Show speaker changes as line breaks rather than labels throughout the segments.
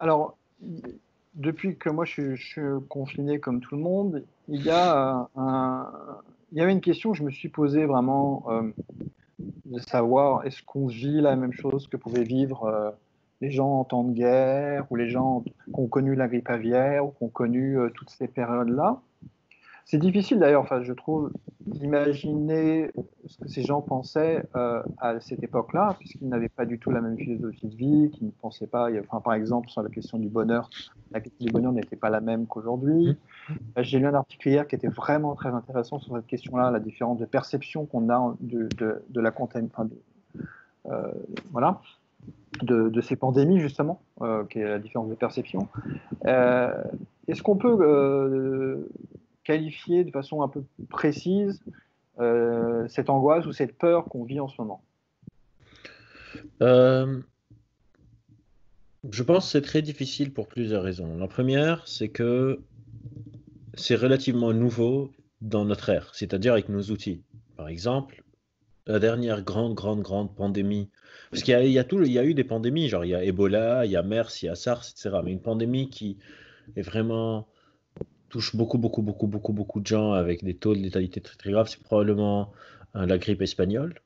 Alors, depuis que moi je suis confiné comme tout le monde, il y a il y avait une question que je me suis posée vraiment, de savoir est-ce qu'on vit la même chose que pouvaient vivre les gens en temps de guerre ou les gens qui ont connu la grippe aviaire ou qui ont connu toutes ces périodes-là. C'est difficile d'ailleurs, enfin, je trouve, d'imaginer ce que ces gens pensaient à cette époque-là, puisqu'ils n'avaient pas du tout la même philosophie de vie, qu'ils ne pensaient pas, enfin, par exemple, sur la question du bonheur, la question du bonheur n'était pas la même qu'aujourd'hui. J'ai lu un article hier qui était vraiment très intéressant sur cette question-là, la différence de perception qu'on a de la contamination, euh, voilà, de ces pandémies, justement, qui est la différence de perception. Euh, Est-ce qu'on peut qualifier de façon un peu précise cette angoisse ou cette peur qu'on vit en ce moment?
Euh, je pense que c'est très difficile pour plusieurs raisons. La première, c'est que c'est relativement nouveau dans notre ère, c'est-à-dire avec nos outils. Par exemple, la dernière grande pandémie, parce il y a eu des pandémies, genre il y a Ebola, il y a MERS, il y a SARS, etc. Mais une pandémie qui est vraiment touche beaucoup de gens avec des taux de létalité très très graves, c'est probablement la grippe espagnole.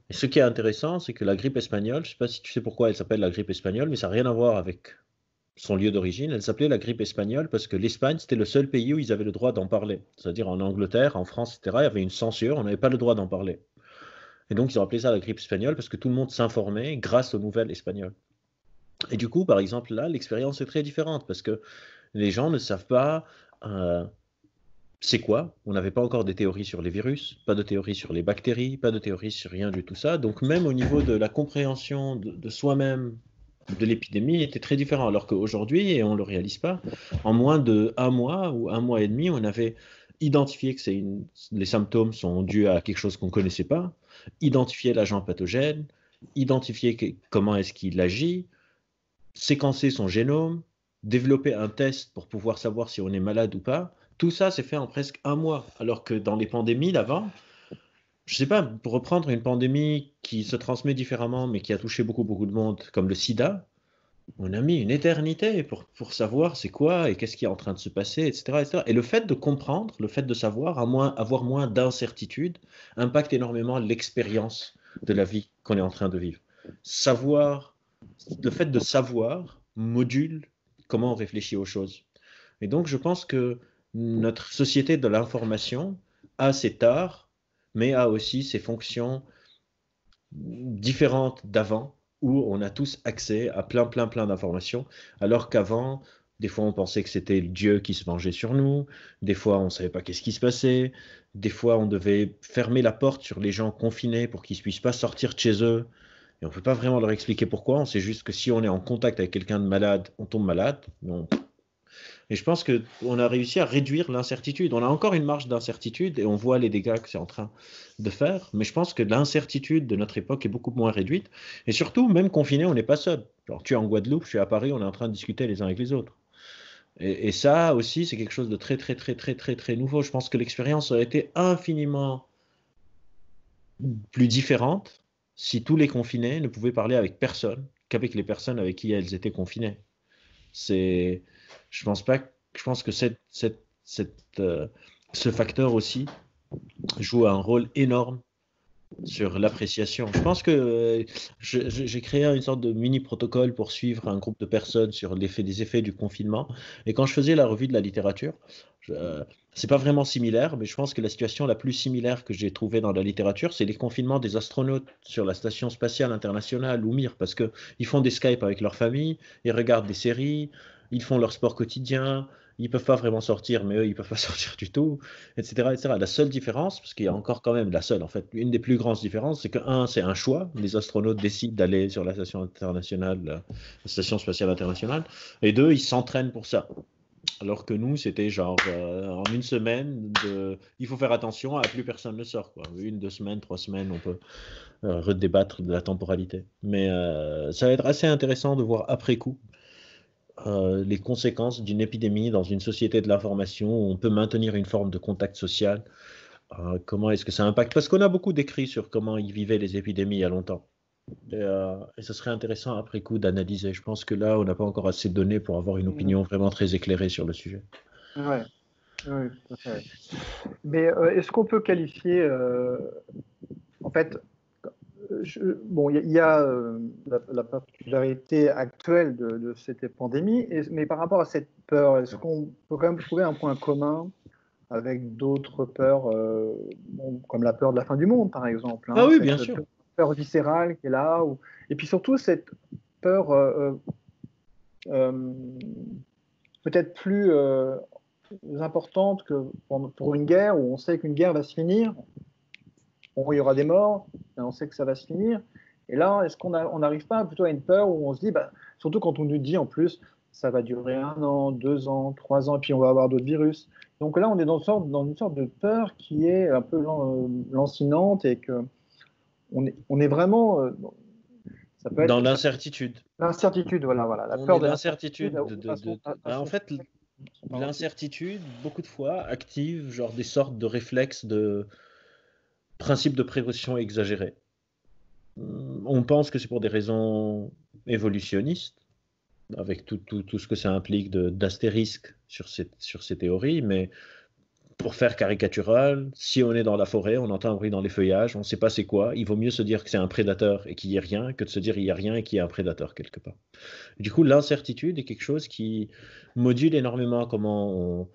Et ce qui est intéressant, c'est que la grippe espagnole, je ne sais pas si tu sais pourquoi elle s'appelle la grippe espagnole, mais ça n'a rien à voir avec son lieu d'origine. Elle s'appelait la grippe espagnole parce que l'Espagne, c'était le seul pays où ils avaient le droit d'en parler. C'est-à-dire en Angleterre, en France, etc., il y avait une censure, on n'avait pas le droit d'en parler. Et donc ils ont appelé ça la grippe espagnole parce que tout le monde s'informait grâce aux nouvelles espagnoles. Et du coup, par exemple, là, l'expérience est très différente parce que les gens ne savent pas euh, c'est quoi. On n'avait pas encore des théories sur les virus, pas de théories sur les bactéries, pas de théories sur rien du tout ça. Donc même au niveau de la compréhension de soi-même de l'épidémie était très différent. Alors qu'aujourd'hui, et on ne le réalise pas, en moins de un mois ou un mois et demi, on avait identifié que les symptômes sont dus à quelque chose qu'on ne connaissait pas, identifié l'agent pathogène, identifié comment est-ce qu'il agit, séquencer son génome, développer un test pour pouvoir savoir si on est malade ou pas. Tout ça, c'est fait en presque un mois. Alors que dans les pandémies d'avant, je ne sais pas, pour reprendre une pandémie qui se transmet différemment, mais qui a touché beaucoup de monde, comme le sida, on a mis une éternité pour savoir c'est quoi et qu'est-ce qui est en train de se passer, etc., etc. Et le fait de comprendre, le fait de savoir, avoir moins d'incertitude, impacte énormément l'expérience de la vie qu'on est en train de vivre. Savoir, le fait de savoir module comment on réfléchit aux choses. Et donc, je pense que notre société de l'information a ses tares, mais a aussi ses fonctions différentes d'avant, où on a tous accès à plein d'informations, alors qu'avant, des fois on pensait que c'était Dieu qui se vengeait sur nous, des fois on ne savait pas qu'est-ce qui se passait, des fois on devait fermer la porte sur les gens confinés pour qu'ils ne puissent pas sortir de chez eux, et on ne peut pas vraiment leur expliquer pourquoi, on sait juste que si on est en contact avec quelqu'un de malade, on tombe malade, et je pense qu'on a réussi à réduire l'incertitude. On a encore une marge d'incertitude et on voit les dégâts que c'est en train de faire. Mais je pense que l'incertitude de notre époque est beaucoup moins réduite. Et surtout, même confiné, on n'est pas seul. Genre, tu es en Guadeloupe, je suis à Paris, on est en train de discuter les uns avec les autres. Et ça aussi, c'est quelque chose de très nouveau. Je pense que l'expérience aurait été infiniment plus différente si tous les confinés ne pouvaient parler avec personne qu'avec les personnes avec qui elles étaient confinées. C'est, je pense pas, je pense que ce facteur aussi joue un rôle énorme sur l'appréciation. Je pense que j'ai créé une sorte de mini protocole pour suivre un groupe de personnes sur des effets du confinement. Et quand je faisais la revue de la littérature, c'est pas vraiment similaire, mais je pense que la situation la plus similaire que j'ai trouvée dans la littérature, c'est les confinements des astronautes sur la station spatiale internationale ou Mir, parce que ils font des Skype avec leur famille, ils regardent des séries, ils font leur sport quotidien. Ils peuvent pas vraiment sortir, mais eux, ils peuvent pas sortir du tout, etc., etc. La seule différence, parce qu'il y a encore quand même la seule, en fait, une des plus grandes différences, c'est que, un, c'est un choix. Les astronautes décident d'aller sur la station internationale, la station spatiale internationale, et deux, ils s'entraînent pour ça. Alors que nous, c'était genre en une semaine, il faut faire attention, plus personne ne sort, quoi. Une, 2 semaines, 3 semaines, on peut redébattre de la temporalité. Mais ça va être assez intéressant de voir après coup les conséquences d'une épidémie dans une société de l'information où on peut maintenir une forme de contact social. Comment est-ce que ça impacte? Parce qu'on a beaucoup d'écrits sur comment ils vivaient les épidémies il y a longtemps. Et ce serait intéressant après coup d'analyser. Je pense que là, on n'a pas encore assez de données pour avoir une opinion vraiment très éclairée sur le sujet.
Ouais, oui, tout à fait. Mais est-ce qu'on peut qualifier, en fait, bon, il y a la particularité actuelle de cette pandémie, mais par rapport à cette peur, est-ce qu'on peut quand même trouver un point commun avec d'autres peurs, bon, comme la peur de la fin du monde, par exemple,
Ah
hein,
oui,
cette
bien sûr.
peur viscérale qui est là, et puis surtout cette peur euh, peut-être plus importante que pour une guerre, où on sait qu'une guerre va se finir, bon, il y aura des morts, mais on sait que ça va se finir. Et là, est-ce qu'on n'arrive pas plutôt à une peur où on se dit, bah, surtout quand on nous dit en plus, ça va durer 1 an, 2 ans, 3 ans, et puis on va avoir d'autres virus. Donc là, on est dans une sorte de peur qui est un peu lancinante et que on est vraiment, ça peut
Dans
être
l'incertitude.
l'incertitude, voilà, la
On
peur
est
de l'incertitude
l'incertitude
à
En
son
fait,
paroxysme.
l'incertitude, beaucoup de fois, active genre des sortes de réflexes de principes de précaution exagérés. On pense que c'est pour des raisons évolutionnistes, avec tout ce que ça implique d'astérisque sur ces théories, mais pour faire caricatural, si on est dans la forêt, on entend un bruit dans les feuillages, on ne sait pas c'est quoi, il vaut mieux se dire que c'est un prédateur et qu'il n'y ait rien que de se dire il n'y a rien et qu'il y a un prédateur quelque part. Du coup, l'incertitude est quelque chose qui module énormément comment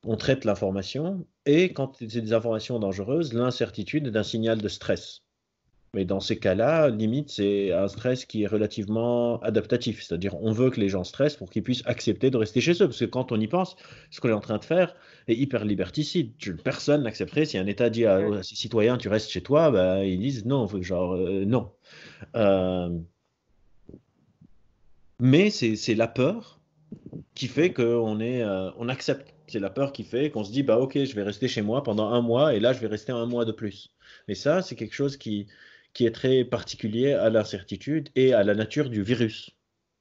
on traite l'information, et quand c'est des informations dangereuses, l'incertitude est un signal de stress. Mais dans ces cas-là, limite, c'est un stress qui est relativement adaptatif. C'est-à-dire, on veut que les gens stressent pour qu'ils puissent accepter de rester chez eux. Parce que quand on y pense, ce qu'on est en train de faire est hyper liberticide. Personne n'accepterait si un État dit à ses citoyens, tu restes chez toi, bah, ils disent non, genre, non. Euh, mais c'est la peur qui fait on accepte. C'est la peur qui fait qu'on se dit, bah ok, je vais rester chez moi pendant un mois, et là, je vais rester un mois de plus. Mais ça, c'est quelque chose qui est très particulier à l'incertitude et à la nature du virus,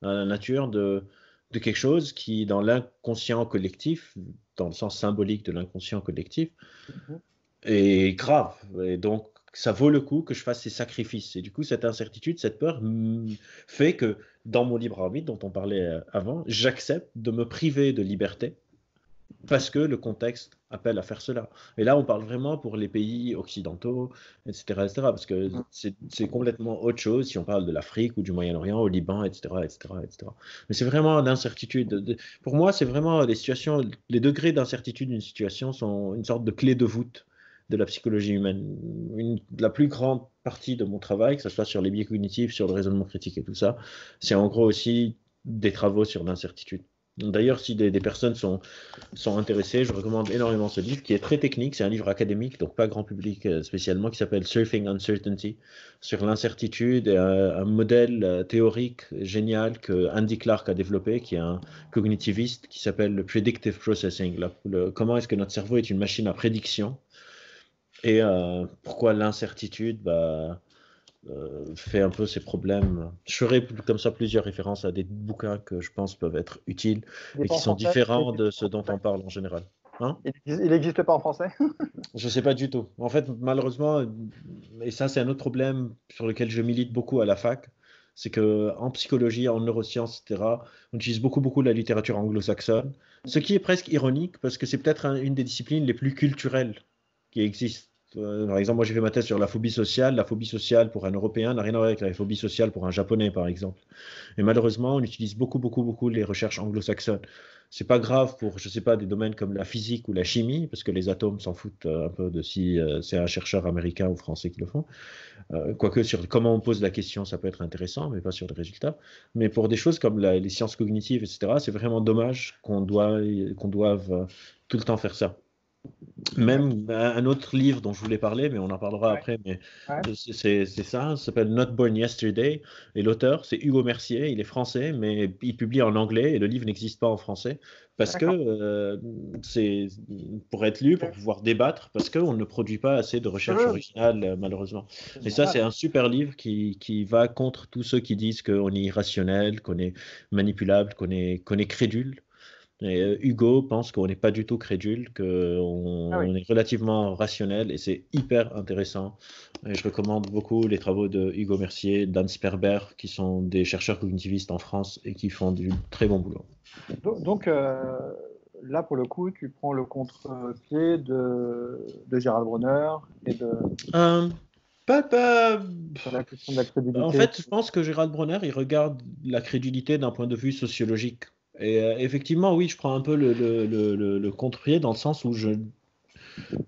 à la nature de quelque chose qui, dans l'inconscient collectif, dans le sens symbolique de l'inconscient collectif, est grave. Et donc, ça vaut le coup que je fasse ces sacrifices. Et du coup, cette incertitude, cette peur fait que dans mon libre arbitre dont on parlait avant, j'accepte de me priver de liberté parce que le contexte appelle à faire cela. Et là, on parle vraiment pour les pays occidentaux, etc., etc., parce que c'est complètement autre chose si on parle de l'Afrique ou du Moyen-Orient, au Liban, etc., etc., etc. Mais c'est vraiment l'incertitude. Pour moi, c'est vraiment les situations, les degrés d'incertitude d'une situation sont une sorte de clé de voûte de la psychologie humaine. La plus grande partie de mon travail, que ce soit sur les biais cognitifs, sur le raisonnement critique et tout ça, c'est en gros aussi des travaux sur l'incertitude. D'ailleurs, si des personnes sont intéressés, je recommande énormément ce livre qui est très technique. C'est un livre académique, donc pas grand public spécialement, qui s'appelle Surfing Uncertainty, sur l'incertitude, et un modèle théorique génial que Andy Clark a développé, qui est un cognitiviste, qui s'appelle le Predictive Processing. Comment est-ce que notre cerveau est une machine à prédiction, et pourquoi l'incertitude fait un peu ces problèmes. Je ferai comme ça plusieurs références à des bouquins que je pense peuvent être utiles
Il n'est
et
pas
qui
en
sont
français?
différents de ce dont on parle en général. Hein?
Il n'existe pas en français?
Je sais pas du tout. En fait, malheureusement, et ça c'est un autre problème sur lequel je milite beaucoup à la fac, c'est que en psychologie, en neurosciences, etc., on utilise beaucoup la littérature anglo-saxonne, ce qui est presque ironique parce que c'est peut-être une des disciplines les plus culturelles qui existent. Par exemple, moi j'ai fait ma thèse sur la phobie sociale. La phobie sociale pour un Européen n'a rien à voir avec la phobie sociale pour un Japonais, par exemple. Et malheureusement, on utilise beaucoup les recherches anglo-saxonnes. C'est pas grave pour, je sais pas, des domaines comme la physique ou la chimie, parce que les atomes s'en foutent un peu de si c'est un chercheur américain ou français qui le font. Quoique sur comment on pose la question, ça peut être intéressant, mais pas sur les résultats. Mais pour des choses comme les sciences cognitives, etc., c'est vraiment dommage qu'on doive tout le temps faire ça. Même un autre livre dont je voulais parler, mais on en parlera
Ouais,
après, mais
ouais,
c'est ça s'appelle Not Born Yesterday, et l'auteur, c'est Hugo Mercier, il est français, mais il publie en anglais, et le livre n'existe pas en français, parce que
d'accord.
c'est pour être lu, pour pouvoir débattre, parce qu'on ne produit pas assez de recherche originale, malheureusement.
C'est
Et ça, c'est
normal.
un super livre qui va contre tous ceux qui disent qu'on est irrationnel, qu'on est manipulable, qu'on est crédule. Et Hugo pense qu'on n'est pas du tout crédule, qu'on
Ah oui.
on est relativement rationnel et c'est hyper intéressant. Et je recommande beaucoup les travaux de Hugo Mercier, Dan Sperber, qui sont des chercheurs cognitivistes en France et qui font du très bon boulot.
Donc, là, pour le coup, tu prends le contre-pied de Gérald Bronner et
Euh, pas...
sur la question de la
En
crédulité.
fait, je pense que Gérald Bronner, il regarde la crédulité d'un point de vue sociologique. Et effectivement, oui, je prends un peu le contre-pied dans le sens où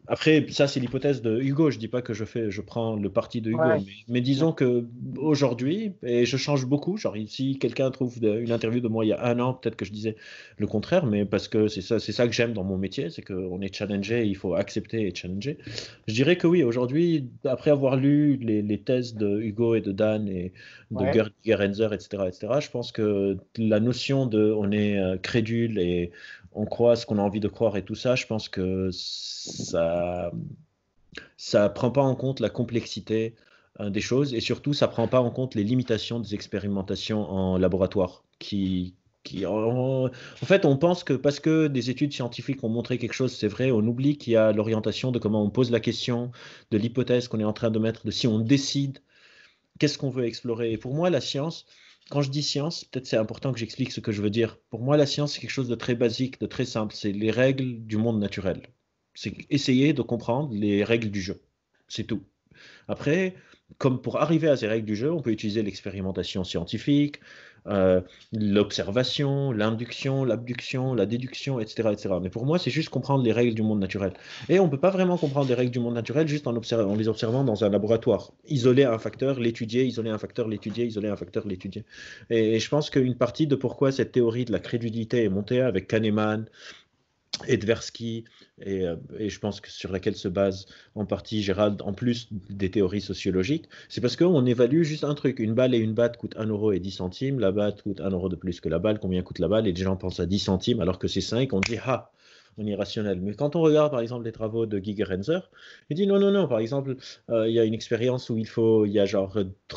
après, ça, c'est l'hypothèse de Hugo. Je dis pas que je prends le parti de Hugo,
Ouais,
mais disons
d'accord.
que aujourd'hui, et je change beaucoup. Genre, si quelqu'un trouve une interview de moi il y a un an, peut-être que je disais le contraire, mais parce que c'est ça que j'aime dans mon métier, c'est qu'on est challengé, il faut accepter et challenger. Je dirais que oui, aujourd'hui, après avoir lu les thèses de Hugo et de Dan et de
Ouais.
Gerd Gerenzer, etc., je pense que la notion de on est crédule et on croit ce qu'on a envie de croire et tout ça, je pense que ça prend pas en compte la complexité des choses et surtout ça prend pas en compte les limitations des expérimentations en laboratoire en fait, on pense que parce que des études scientifiques ont montré quelque chose, c'est vrai, on oublie qu'il y a l'orientation de comment on pose la question, de l'hypothèse qu'on est en train de mettre, de si on décide qu'est-ce qu'on veut explorer. Et pour moi, la science, quand je dis science, peut-être c'est important que j'explique ce que je veux dire. Pour moi, la science, c'est quelque chose de très basique, de très simple. C'est les règles du monde naturel. C'est essayer de comprendre les règles du jeu. C'est tout. Après, comme pour arriver à ces règles du jeu, on peut utiliser l'expérimentation scientifique, euh, l'observation, l'induction, l'abduction, la déduction, etc., etc. Mais pour moi, c'est juste comprendre les règles du monde naturel. Et on ne peut pas vraiment comprendre les règles du monde naturel juste en les observant dans un laboratoire. Isoler un facteur, l'étudier, isoler un facteur, l'étudier, isoler un facteur, l'étudier. Et je pense qu'une partie de pourquoi cette théorie de la crédulité est montée avec Kahneman, et Tversky, et je pense que sur laquelle se base en partie Gérald, en plus des théories sociologiques, c'est parce qu'on évalue juste un truc. Une balle et une batte coûtent 1 € et 10 centimes, la batte coûte 1 € de plus que la balle, combien coûte la balle? Et les gens pensent à 10 centimes alors que c'est 5, on dit ah, on est rationnel. Mais quand on regarde par exemple les travaux de Guy Gerenzer, il dit non, non, non, par exemple, il y a une expérience où il y a genre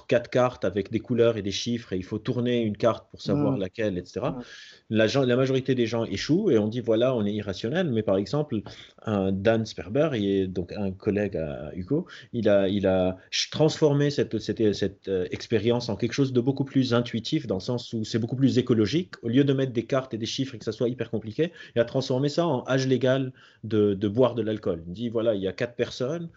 4 cartes avec des couleurs et des chiffres et il faut tourner une carte pour savoir
Mm,
laquelle, etc.
mm.
La majorité des gens échouent et on dit voilà, on est irrationnel. Mais par exemple, un Dan Sperber, il est donc un collègue à Hugo, il a transformé cette expérience en quelque chose de beaucoup plus intuitif, dans le sens où c'est beaucoup plus écologique. Au lieu de mettre des cartes et des chiffres et que ça soit hyper compliqué, il a transformé ça en âge légal de boire de l'alcool. Il dit voilà, il y a 4 personnes.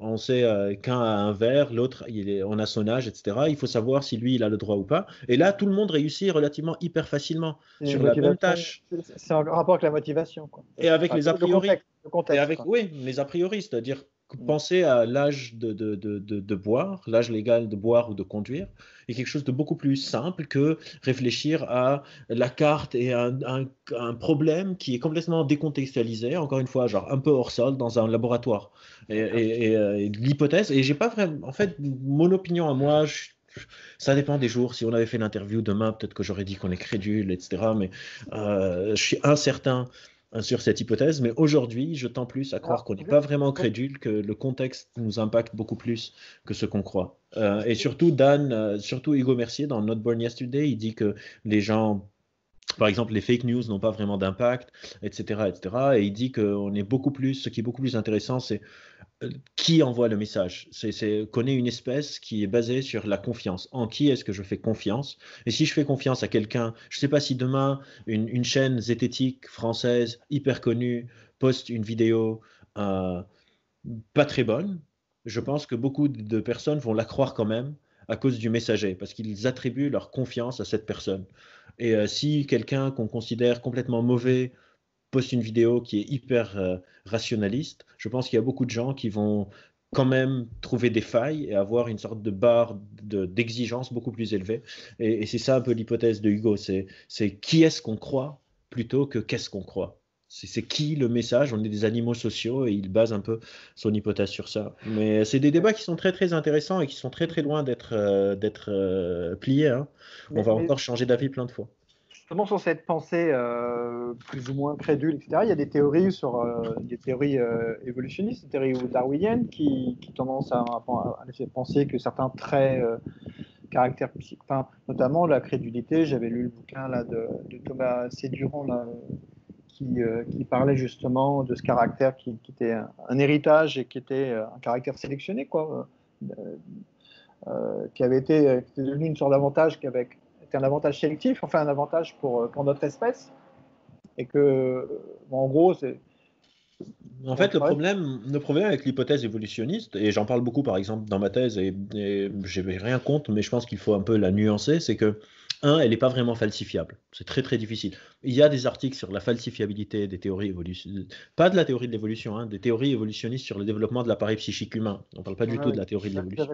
On sait qu'un a un verre, l'autre, on a son âge, etc. Il faut savoir si lui, il a le droit ou pas. Et là, tout le monde réussit relativement hyper facilement
C'est
sur la même
motivation,
tâche
c'est en rapport avec la motivation, quoi.
et avec
Enfin,
les a
le
priori.
contexte,
Et
quoi.
oui, les a priori, c'est-à-dire
Mm.
penser à l'âge de boire, l'âge légal de boire ou de conduire, est quelque chose de beaucoup plus simple que réfléchir à la carte et un problème qui est complètement décontextualisé, encore une fois, genre un peu hors sol dans un laboratoire. Et l'hypothèse, et j'ai pas vraiment, en fait, mon opinion à moi, ça dépend des jours. Si on avait fait l'interview demain, peut-être que j'aurais dit qu'on est crédule, etc. Mais je suis incertain sur cette hypothèse, mais aujourd'hui, je tends plus à croire
Alors,
qu'on n'est pas vraiment crédule, que le contexte nous impacte beaucoup plus que ce qu'on croit. Et surtout, surtout Hugo Mercier, dans Not Born Yesterday, il dit que les gens, par exemple, les fake news n'ont pas vraiment d'impact, etc., etc. Et il dit qu'on est beaucoup plus, ce qui est beaucoup plus intéressant, c'est qui envoie le message. Qu'on est une espèce qui est basée sur la confiance. En qui est-ce que je fais confiance? Et si je fais confiance à quelqu'un, je ne sais pas si demain, une chaîne zététique française hyper connue poste une vidéo euh, pas très bonne, je pense que beaucoup de personnes vont la croire quand même à cause du messager, parce qu'ils attribuent leur confiance à cette personne. Et si quelqu'un qu'on considère complètement mauvais poste une vidéo qui est hyper rationaliste, je pense qu'il y a beaucoup de gens qui vont quand même trouver des failles et avoir une sorte de barre d'exigence beaucoup plus élevée. Et c'est ça un peu l'hypothèse de Hugo, c'est qui est-ce qu'on croit plutôt que qu'est-ce qu'on croit. C'est qui le message, on est des animaux sociaux et il base un peu son hypothèse sur ça. Mais c'est des débats qui sont très très intéressants et qui sont très très loin d'être pliés, hein. On va
Mais
encore changer d'avis plein de fois.
justement, sur cette pensée plus ou moins crédule, etc., il y a des théories des théories évolutionnistes, des théories darwiniennes qui tendent à laisser penser que certains traits caractères psychiques, enfin, notamment la crédulité. J'avais lu le bouquin là, de Thomas Séduran, là, qui parlait justement de ce caractère qui était un héritage et qui était un caractère sélectionné, quoi, qui était devenu une sorte d'avantage qui avait été un avantage sélectif, enfin un avantage pour notre espèce, et que, en gros, c'est.
En fait, le problème avec l'hypothèse évolutionniste, et j'en parle beaucoup par exemple dans ma thèse, et je n'ai rien contre, mais je pense qu'il faut un peu la nuancer, c'est que, elle n'est pas vraiment falsifiable. C'est très très difficile. Il y a des articles sur la falsifiabilité des théories évolutionnistes, pas de la théorie de l'évolution, des théories évolutionnistes sur le développement de l'appareil psychique humain. On ne parle pas du tout de la théorie de l'évolution.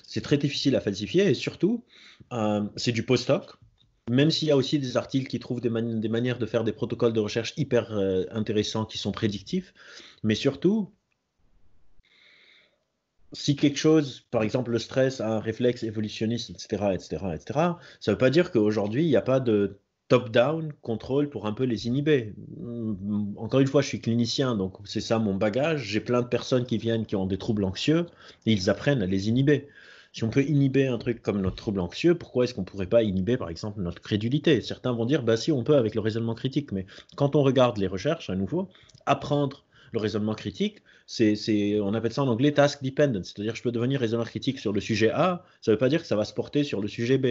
C'est très difficile à falsifier, et surtout, c'est du post-hoc. Même s'il y a aussi des articles qui trouvent des manières de faire des protocoles de recherche hyper intéressants qui sont prédictifs, mais surtout, si quelque chose, par exemple le stress, a un réflexe évolutionniste, etc., ça ne veut pas dire qu'aujourd'hui, il n'y a pas de top-down contrôle pour un peu les inhiber. Encore une fois, je suis clinicien, donc c'est ça mon bagage. J'ai plein de personnes qui viennent qui ont des troubles anxieux et ils apprennent à les inhiber. Si on peut inhiber un truc comme notre trouble anxieux, pourquoi est-ce qu'on ne pourrait pas inhiber, par exemple, notre crédulité? Certains vont dire, bah si, on peut avec le raisonnement critique, mais quand on regarde les recherches, à nouveau, apprendre le raisonnement critique, on appelle ça en anglais task dependent, c'est-à-dire je peux devenir raisonneur critique sur le sujet A, ça ne veut pas dire que ça va se porter sur le sujet B.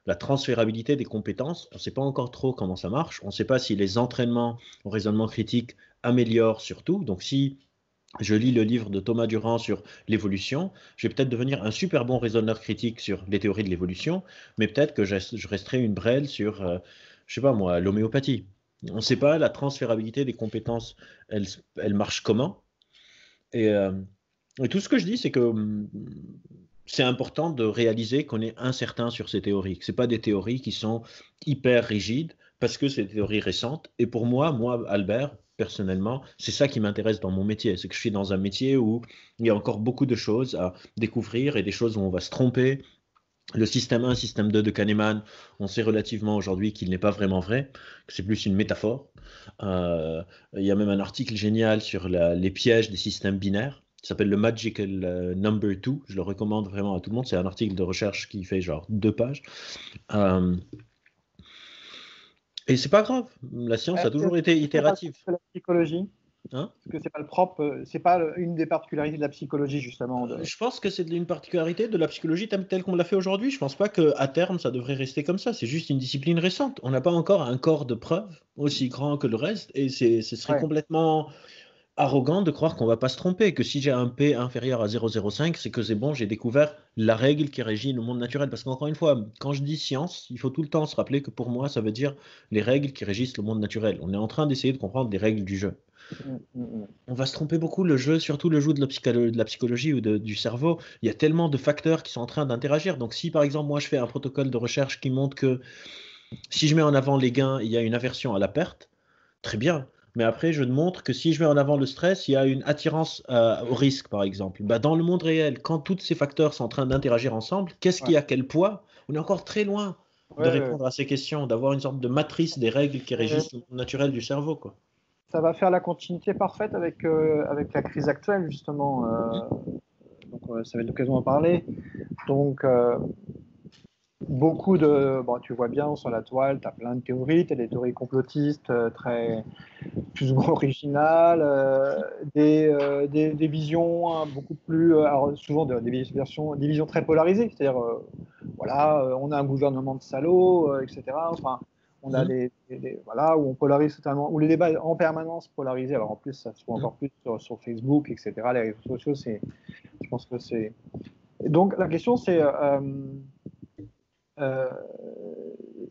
La transférabilité des compétences, on ne sait pas encore trop comment ça marche, on ne sait pas si les entraînements au raisonnement critique améliorent surtout, donc si je lis le livre de Thomas Durand sur l'évolution, je vais peut-être devenir un super bon raisonneur critique sur les théories de l'évolution, mais peut-être que je resterai une brêle sur, je sais pas moi, l'homéopathie. On ne sait pas la transférabilité des compétences, elle marche comment. Et tout ce que je dis, c'est que c'est important de réaliser qu'on est incertain sur ces théories, que ce pas des théories qui sont hyper rigides, parce que c'est des théories récentes. Et pour moi, Albert, personnellement, c'est ça qui m'intéresse dans mon métier. C'est que je suis dans un métier où il y a encore beaucoup de choses à découvrir et des choses où on va se tromper. Le système 1, système 2 de Kahneman, on sait relativement aujourd'hui qu'il n'est pas vraiment vrai, que c'est plus une métaphore. Il y a même un article génial sur les pièges des systèmes binaires. Ça s'appelle le Magical Number 2. Je le recommande vraiment à tout le monde. C'est un article de recherche qui fait genre 2 pages. Et c'est pas grave. La science a toujours été itérative.
La psychologie.
Hein?
Parce que c'est pas le propre, c'est pas une des particularités de la psychologie justement.
Je pense que c'est une particularité de la psychologie telle qu'on l'a fait aujourd'hui. Je pense pas qu'à terme ça devrait rester comme ça. C'est juste une discipline récente. On n'a pas encore un corps de preuve aussi grand que le reste, et ce serait complètement arrogant de croire qu'on va pas se tromper. Que si j'ai un P inférieur à 0,05, c'est que c'est bon, j'ai découvert la règle qui régit le monde naturel. Parce qu'encore une fois, quand je dis science, il faut tout le temps se rappeler que pour moi, ça veut dire les règles qui régissent le monde naturel. On est en train d'essayer de comprendre des règles du jeu. On va se tromper beaucoup, le jeu, surtout le jeu de la psychologie ou du cerveau. Il y a tellement de facteurs qui sont en train d'interagir. Donc si par exemple moi je fais un protocole de recherche qui montre que si je mets en avant les gains, il y a une aversion à la perte, très bien. Mais après je montre que si je mets en avant le stress, il y a une attirance au risque par exemple. Bah, dans le monde réel, quand tous ces facteurs sont en train d'interagir ensemble, qu'est-ce qui a quel poids? On est encore très loin de répondre à ces questions, d'avoir une sorte de matrice des règles qui régissent le monde naturel du cerveau, quoi.
Ça va faire la continuité parfaite avec la crise actuelle, justement. Donc, ça va être l'occasion d'en parler. Donc, beaucoup de. Bon, tu vois bien sur la toile, tu as plein de théories. Tu as des théories complotistes très plus ou moins originales, des visions beaucoup plus. Alors, souvent des visions très polarisées. C'est-à-dire, voilà, on a un gouvernement de salauds, etc. Enfin. On a voilà, où on polarise totalement, où les débats en permanence polarisés. Alors en plus, ça se voit encore plus sur Facebook, etc. Les réseaux sociaux, je pense que c'est. Et donc la question, c'est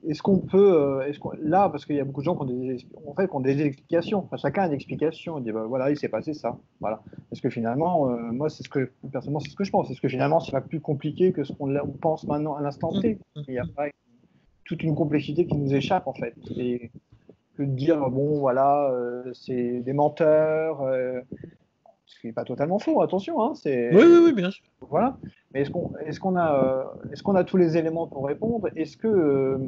est-ce qu'on peut, là, parce qu'il y a beaucoup de gens qui ont des explications. Enfin, chacun a une explication. Il dit bah, voilà, il s'est passé ça. Voilà. Parce que finalement, moi, personnellement, c'est ce que je pense. Est-ce que finalement, c'est pas plus compliqué que ce qu'on pense maintenant à l'instant T? Il n'y a pas toute une complexité qui nous échappe en fait, et que de dire bon voilà c'est des menteurs, ce qui n'est pas totalement faux, attention, hein,
oui, bien sûr.
Voilà, mais est-ce qu'on a tous les éléments pour répondre? Est-ce que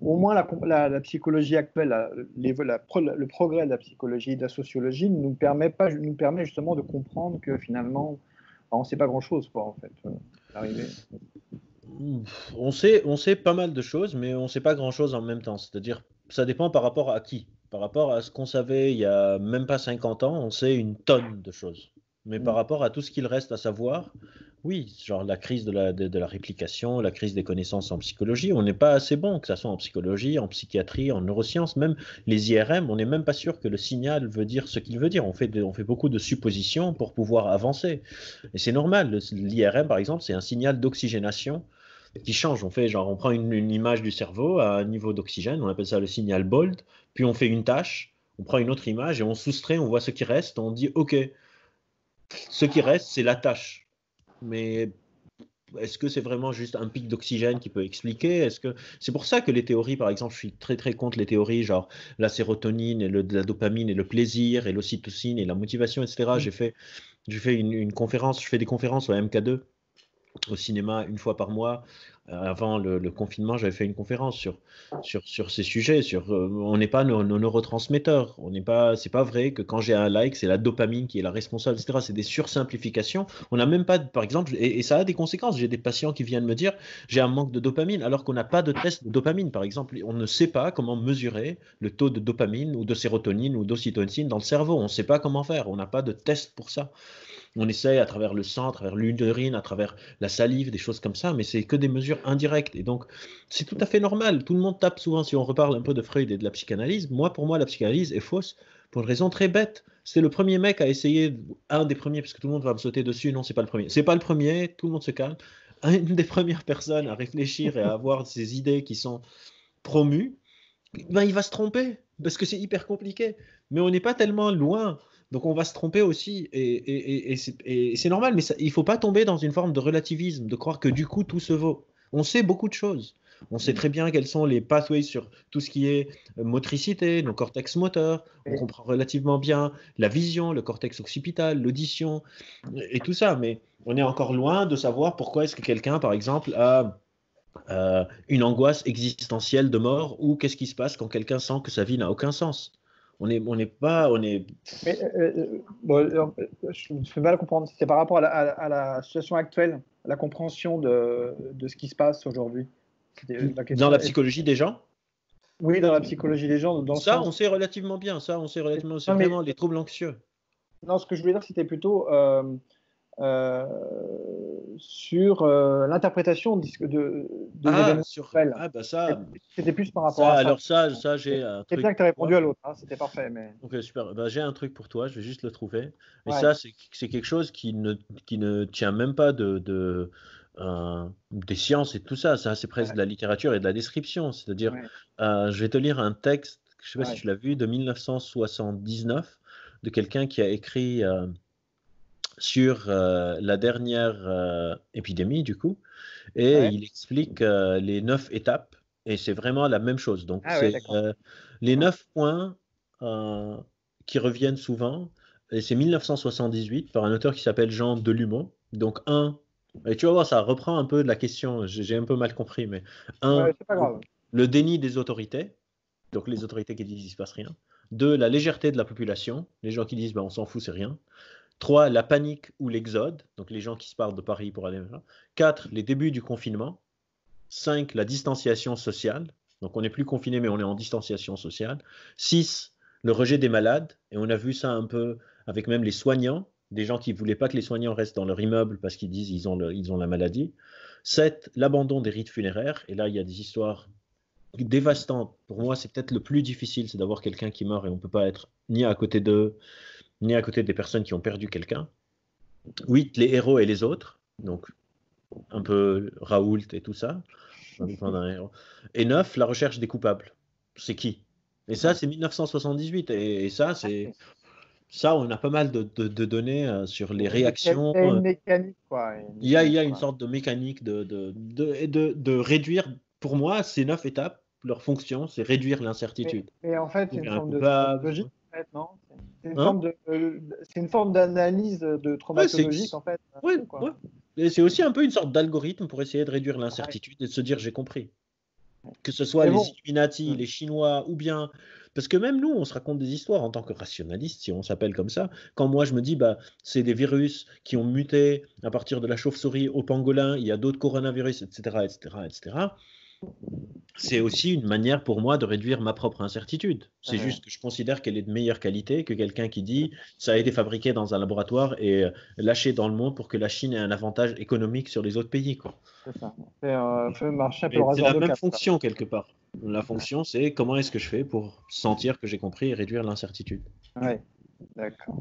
au moins la psychologie actuelle, le progrès de la psychologie, de la sociologie nous permet justement de comprendre que finalement on ne sait pas grand-chose quoi en fait
On sait pas mal de choses, mais on sait pas grand-chose en même temps. C'est-à-dire, Ça dépend par rapport à qui. Par rapport à ce qu'on savait il y a même pas 50 ans, on sait une tonne de choses. Mais par
Mm.
rapport à tout ce qu'il reste à savoir, oui, genre la crise de la réplication, la crise des connaissances en psychologie, on n'est pas assez bon, que ce soit en psychologie, en psychiatrie, en neurosciences, même les IRM, on n'est même pas sûr que le signal veut dire ce qu'il veut dire. On fait beaucoup de suppositions pour pouvoir avancer. Et c'est normal, l'IRM par exemple, c'est un signal d'oxygénation qui change. On fait genre, on prend une image du cerveau à un niveau d'oxygène, on appelle ça le signal BOLD, puis on fait une tâche, on prend une autre image et on soustrait, on voit ce qui reste, on dit OK, ce qui reste, c'est la tâche. Mais est-ce que c'est vraiment juste un pic d'oxygène qui peut expliquer? Est-ce que c'est pour ça que les théories, par exemple, je suis très très contre les théories genre la sérotonine et la dopamine et le plaisir et l'ocytocine et la motivation, etc.
Mm.
J'ai fait une conférence, je fais des conférences au MK2 au cinéma une fois par mois. Avant le confinement, j'avais fait une conférence sur ces sujets. On n'est pas nos neurotransmetteurs. On n'est pas, c'est pas vrai que quand j'ai un like, c'est la dopamine qui est la responsable, etc. C'est des sursimplifications. On n'a même pas, par exemple, et ça a des conséquences. J'ai des patients qui viennent me dire j'ai un manque de dopamine, alors qu'on n'a pas de test de dopamine, par exemple. On ne sait pas comment mesurer le taux de dopamine ou de sérotonine ou d'ocytocine dans le cerveau. On ne sait pas comment faire. On n'a pas de test pour ça. On essaye à travers le sang, à travers l'urine, à travers la salive, des choses comme ça, mais c'est que des mesures indirectes. Et donc, c'est tout à fait normal. Tout le monde tape souvent, si on reparle un peu de Freud et de la psychanalyse. Pour moi, la psychanalyse est fausse pour une raison très bête. C'est le premier mec à essayer, un des premiers, parce que tout le monde va me sauter dessus. Non, c'est pas le premier. C'est pas le premier, tout le monde se calme. Une des premières personnes à réfléchir et à avoir ces idées qui sont promues, ben, il va se tromper parce que c'est hyper compliqué. Mais on n'est pas tellement loin. Donc on va se tromper aussi et c'est normal, mais ça, il ne faut pas tomber dans une forme de relativisme, de croire que du coup tout se vaut. On sait beaucoup de choses. On sait
Mm.
très bien quels sont les pathways sur tout ce qui est motricité, nos cortex moteurs. On
Et,
comprend relativement bien la vision, le cortex occipital, l'audition et tout ça. Mais on est encore loin de savoir pourquoi est-ce que quelqu'un, par exemple, a une angoisse existentielle de mort ou qu'est-ce qui se passe quand quelqu'un sent que sa vie n'a aucun sens. On n'est pas, on est.
mais, bon, je me fais mal à comprendre. C'est par rapport à la situation actuelle, à la compréhension de ce qui se passe aujourd'hui. La
Dans
question
la
est,
psychologie des gens,
oui, dans la psychologie des gens, dans le
ça, on
sens.
sait relativement bien. Ça, on sait relativement. C'est
Non, mais
vraiment les troubles anxieux.
non, ce que je voulais dire, c'était plutôt euh, sur l'interprétation des
Ah,
événements
sur.
actuels.
Ah, bah ça.
C'était plus par rapport
Ça,
à ça.
alors ça, j'ai un
C'est
truc
bien que tu
pour
as
toi.
répondu à l'autre, hein, c'était parfait, mais
Ok, super. Bah, j'ai un truc pour toi, je vais juste le trouver. Et
ouais,
ça, c'est quelque chose qui ne tient même pas des sciences et tout ça. Ça, c'est presque
ouais,
de la littérature et de la description. C'est-à-dire,
ouais,
je vais te lire un texte, je sais pas si
ouais,
tu l'as vu, de 1979, de quelqu'un qui a écrit sur la dernière épidémie, du coup. Et
ouais.
il explique les 9 étapes. Et c'est vraiment la même chose. Donc,
Ah ouais,
c'est
d'accord.
les
Ouais.
9 points euh, qui reviennent souvent. Et c'est 1978 par un auteur qui s'appelle Jean Delumeau. Donc, et tu vas voir, ça reprend un peu de la question. J'ai un peu mal compris, mais
Ouais,
un,
c'est pas grave.
le déni des autorités. Donc, les autorités qui disent qu'il ne se passe rien. Deux, la légèreté de la population. Les gens qui disent, ben, on s'en fout, c'est rien. 3, la panique ou l'exode, donc les gens qui se partent de Paris pour aller là. 4, les débuts du confinement. 5, la distanciation sociale. Donc on n'est plus confiné, mais on est en distanciation sociale. 6, le rejet des malades. Et on a vu ça un peu avec même les soignants, des gens qui ne voulaient pas que les soignants restent dans leur immeuble parce qu'ils disent ils ont la maladie. 7, l'abandon des rites funéraires. Et là, il y a des histoires dévastantes. Pour moi, c'est peut-être le plus difficile, c'est d'avoir quelqu'un qui meurt et on ne peut pas être ni à côté d'eux, ni à côté des personnes qui ont perdu quelqu'un. 8, les héros et les autres. Donc, un peu Raoult et tout ça. Et 9, la recherche des coupables. C'est qui? Et ça,
Ouais.
c'est 1978. Et ça, ça, on a pas mal de données sur les réactions.
Il y a une mécanique, quoi. Une
Il y
mécanique,
a une
quoi.
sorte de mécanique de réduire, pour moi, ces 9 étapes, leur fonction, c'est réduire l'incertitude.
Mais en fait, c'est une
Trouver un
forme de
coupable.
traumatologie, en fait, non? C'est une
Hein?
forme c'est une forme d'analyse de
Ouais,
traumatologique, en fait, un
ouais,
peu, quoi.
ouais. Et c'est aussi un peu une sorte d'algorithme pour essayer de réduire
Ouais.
l'incertitude et de se dire j'ai compris. Que ce soit
Mais
les
bon,
Illuminati,
hum,
les Chinois, ou bien. Parce que même nous, on se raconte des histoires en tant que rationaliste, si on s'appelle comme ça. Quand moi, je me dis, bah, c'est des virus qui ont muté à partir de la chauve-souris au pangolin, il y a d'autres coronavirus, etc., etc., etc. c'est aussi une manière pour moi de réduire ma propre incertitude. C'est
Ouais,
juste que je considère qu'elle est de meilleure qualité que quelqu'un qui dit ça a été fabriqué dans un laboratoire et lâché dans le monde pour que la Chine ait un avantage économique sur les autres pays, quoi.
c'est ça. Fait marcher un peu le
Mais c'est
rasoir
la
de
même
cap, ça.
fonction quelque part. La fonction, c'est comment est-ce que je fais pour sentir que j'ai compris et réduire l'incertitude.
Ouais, d'accord.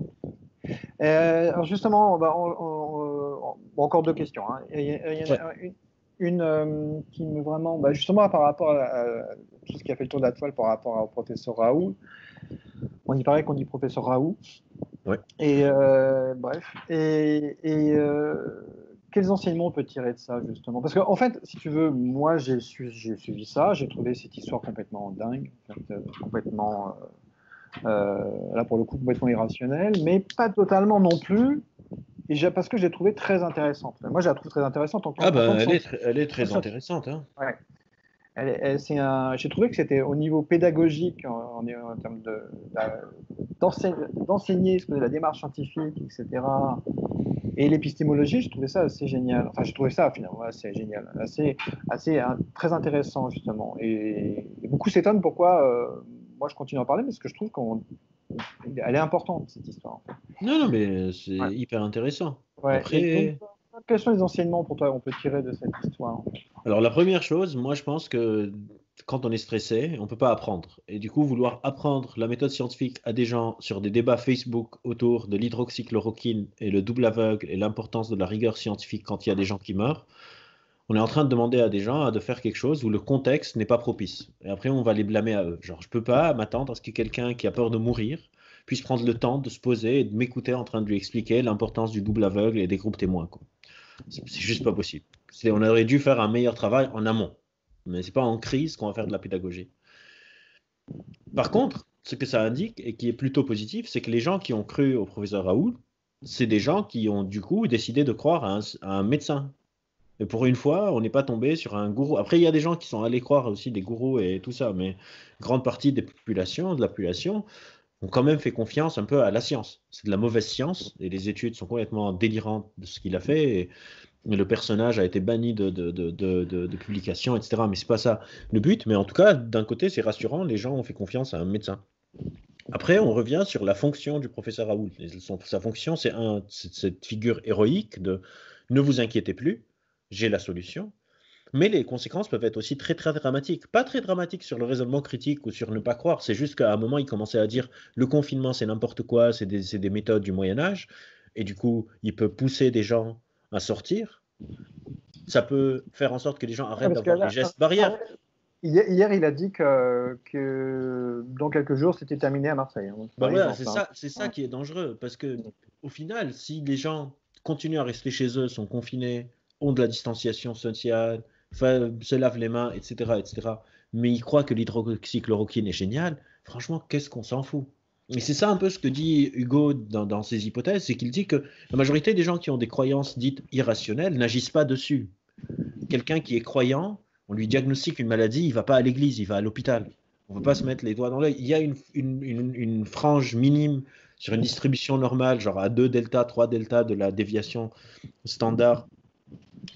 Alors justement, bon, encore deux questions, hein. Il y en
Ouais,
a une, qui me vraiment, justement par rapport à tout ce qui a fait le tour de la toile par rapport au professeur Raoult. On y paraît qu'on dit professeur Raoult.
ouais.
Et bref. Quels enseignements on peut tirer de ça, justement? Parce qu'en fait, si tu veux, moi, j'ai suivi ça, j'ai trouvé cette histoire complètement dingue, en fait, complètement, là pour le coup, complètement irrationnelle, mais pas totalement non plus, parce que je l'ai trouvée très intéressante. Moi, je la trouve très intéressante
Ah
en tant
ben,
que
elle est très
scientifique.
intéressante, hein.
Ouais. J'ai trouvé que c'était au niveau pédagogique, en termes d'enseigner ce que la démarche scientifique, etc. Et l'épistémologie, je trouvais ça assez génial. Enfin, je trouvais ça finalement assez génial, très intéressant justement. Et beaucoup s'étonnent pourquoi moi je continue à en parler, parce que je trouve qu'elle est importante cette histoire. En fait.
Non, non, mais c'est
Ouais.
hyper intéressant.
Ouais. Et donc,
Après,
quels sont les enseignements pour toi qu'on peut tirer de cette histoire?
alors la première chose, moi je pense que quand on est stressé, on peut pas apprendre. Et du coup, vouloir apprendre la méthode scientifique à des gens sur des débats Facebook autour de l'hydroxychloroquine et le double aveugle et l'importance de la rigueur scientifique quand il y a des gens qui meurent, on est en train de demander à des gens de faire quelque chose où le contexte n'est pas propice. Et après, on va les blâmer à eux. Genre, je peux pas m'attendre à ce que quelqu'un qui a peur de mourir puisse prendre le temps de se poser et de m'écouter en train de lui expliquer l'importance du double aveugle et des groupes témoins, quoi. C'est juste pas possible. On aurait dû faire un meilleur travail en amont. Mais c'est pas en crise qu'on va faire de la pédagogie. Par contre, ce que ça indique et qui est plutôt positif, c'est que les gens qui ont cru au professeur Raoult, c'est des gens qui ont du coup décidé de croire à un médecin. Et pour une fois, on n'est pas tombé sur un gourou. Après, il y a des gens qui sont allés croire aussi des gourous et tout ça, mais grande partie de la population, ont quand même fait confiance un peu à la science. C'est de la mauvaise science et les études sont complètement délirantes de ce qu'il a fait. Et le personnage a été banni de publication, etc. Mais c'est pas ça le but. Mais en tout cas, d'un côté, c'est rassurant. Les gens ont fait confiance à un médecin. Après, on revient sur la fonction du professeur Raoult. Sa fonction, c'est cette figure héroïque de ne vous inquiétez plus, j'ai la solution. Mais les conséquences peuvent être aussi très très dramatiques. Pas très dramatiques sur le raisonnement critique ou sur ne pas croire. C'est juste qu'à un moment, il commençait à dire le confinement, c'est n'importe quoi, c'est des méthodes du Moyen Âge. Et du coup, il peut pousser des gens à sortir. Ça peut faire en sorte que les gens
Ouais,
arrêtent
parce que
d'avoir des
là,
gestes barrières.
hier, il a dit que dans quelques jours, c'était terminé à Marseille, hein,
Ben
par
voilà,
exemple. Hein.
c'est ça qui est dangereux. Parce que au final, si les gens continuent à rester chez eux, sont confinés, ont de la distanciation sociale, se lavent les mains, etc., etc., mais ils croient que l'hydroxychloroquine est génial, franchement, qu'est-ce qu'on s'en fout? Et c'est ça un peu ce que dit Hugo dans ses hypothèses, c'est qu'il dit que la majorité des gens qui ont des croyances dites irrationnelles n'agissent pas dessus. Quelqu'un qui est croyant, on lui diagnostique une maladie, il ne va pas à l'église, il va à l'hôpital. On ne veut pas se mettre les doigts dans l'œil. Il y a une frange minime sur une distribution normale, genre à 2 delta, 3 delta de la déviation standard,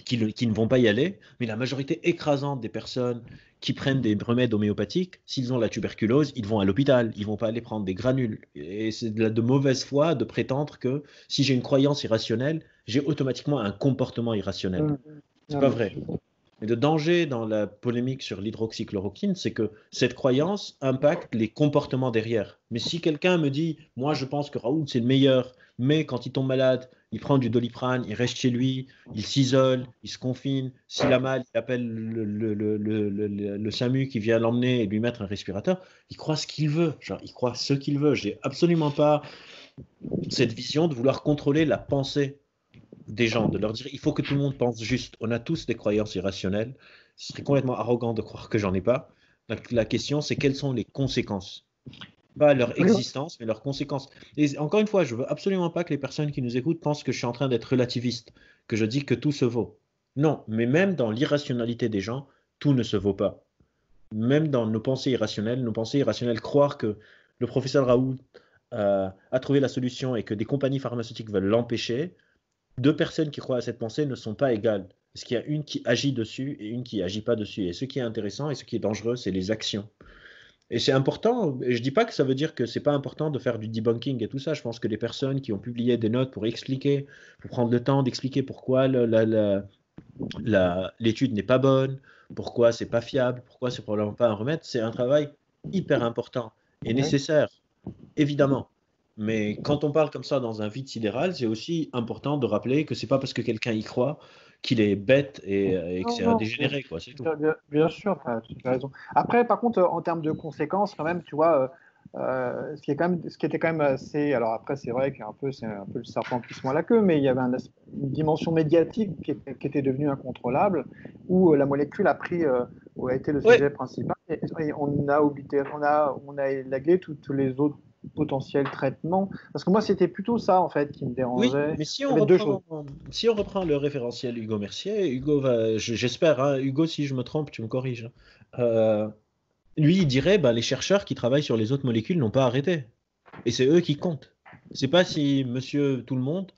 qui ne vont pas y aller. Mais la majorité écrasante des personnes qui prennent des remèdes homéopathiques, s'ils ont la tuberculose, ils vont à l'hôpital, ils ne vont pas aller prendre des granules. Et c'est de mauvaise foi de prétendre que si j'ai une croyance irrationnelle, j'ai automatiquement un comportement irrationnel.
Mm.
C'est
Non,
pas
mais
vrai. Et le danger dans la polémique sur l'hydroxychloroquine, c'est que cette croyance impacte les comportements derrière. Mais si quelqu'un me dit, moi je pense que Raoult c'est le meilleur, mais quand il tombe malade, il prend du Doliprane, il reste chez lui, il s'isole, il se confine, s'il a mal, il appelle le SAMU qui vient l'emmener et lui mettre un respirateur, il croit ce qu'il veut, genre il croit ce qu'il veut. J'ai absolument pas cette vision de vouloir contrôler la pensée des gens, de leur dire il faut que tout le monde pense juste. On a tous des croyances irrationnelles. Ce serait complètement arrogant de croire que j'en ai pas. La question, c'est quelles sont les conséquences. Pas leur
oui,
existence, mais leurs conséquences. Et encore une fois, je veux absolument pas que les personnes qui nous écoutent pensent que je suis en train d'être relativiste, que je dis que tout se vaut. Non, mais même dans l'irrationalité des gens, tout ne se vaut pas. Même dans nos pensées irrationnelles, croire que le professeur Raoult a trouvé la solution et que des compagnies pharmaceutiques veulent l'empêcher, deux personnes qui croient à cette pensée ne sont pas égales. Parce qu'il y a une qui agit dessus et une qui agit pas dessus. Et ce qui est intéressant et ce qui est dangereux, c'est les actions. Et c'est important, et je dis pas que ça veut dire que c'est pas important de faire du debunking et tout ça. Je pense que les personnes qui ont publié des notes pour expliquer, pour prendre le temps d'expliquer pourquoi l'étude n'est pas bonne, pourquoi c'est pas fiable, pourquoi c'est probablement pas un remède, c'est un travail hyper important et
Ouais.
nécessaire, évidemment. Mais quand on parle comme ça dans un vide sidéral, c'est aussi important de rappeler que c'est pas parce que quelqu'un y croit qu'il est bête et que
Non,
c'est un
non,
dégénéré, quoi, c'est tout.
bien sûr, tu as raison. Après, par contre, en termes de conséquences, quand même, tu vois, ce qui était quand même assez. Alors après, c'est vrai c'est un peu le serpent qui se mord la queue, mais il y avait une dimension médiatique qui était devenue incontrôlable, où la molécule a été le
Ouais,
sujet principal, et on a élagué tous les autres potentiels traitements. Parce que moi, c'était plutôt ça, en fait, qui me
oui,
dérangeait.
mais si
Il y
on
avait deux choses.
reprend, si on reprend le référentiel Hugo Mercier, Hugo va, j'espère, hein, Hugo, si je me trompe, tu me corriges, hein. Lui, il dirait, bah, les chercheurs qui travaillent sur les autres molécules n'ont pas arrêté. Et c'est eux qui comptent. C'est pas si monsieur tout le monde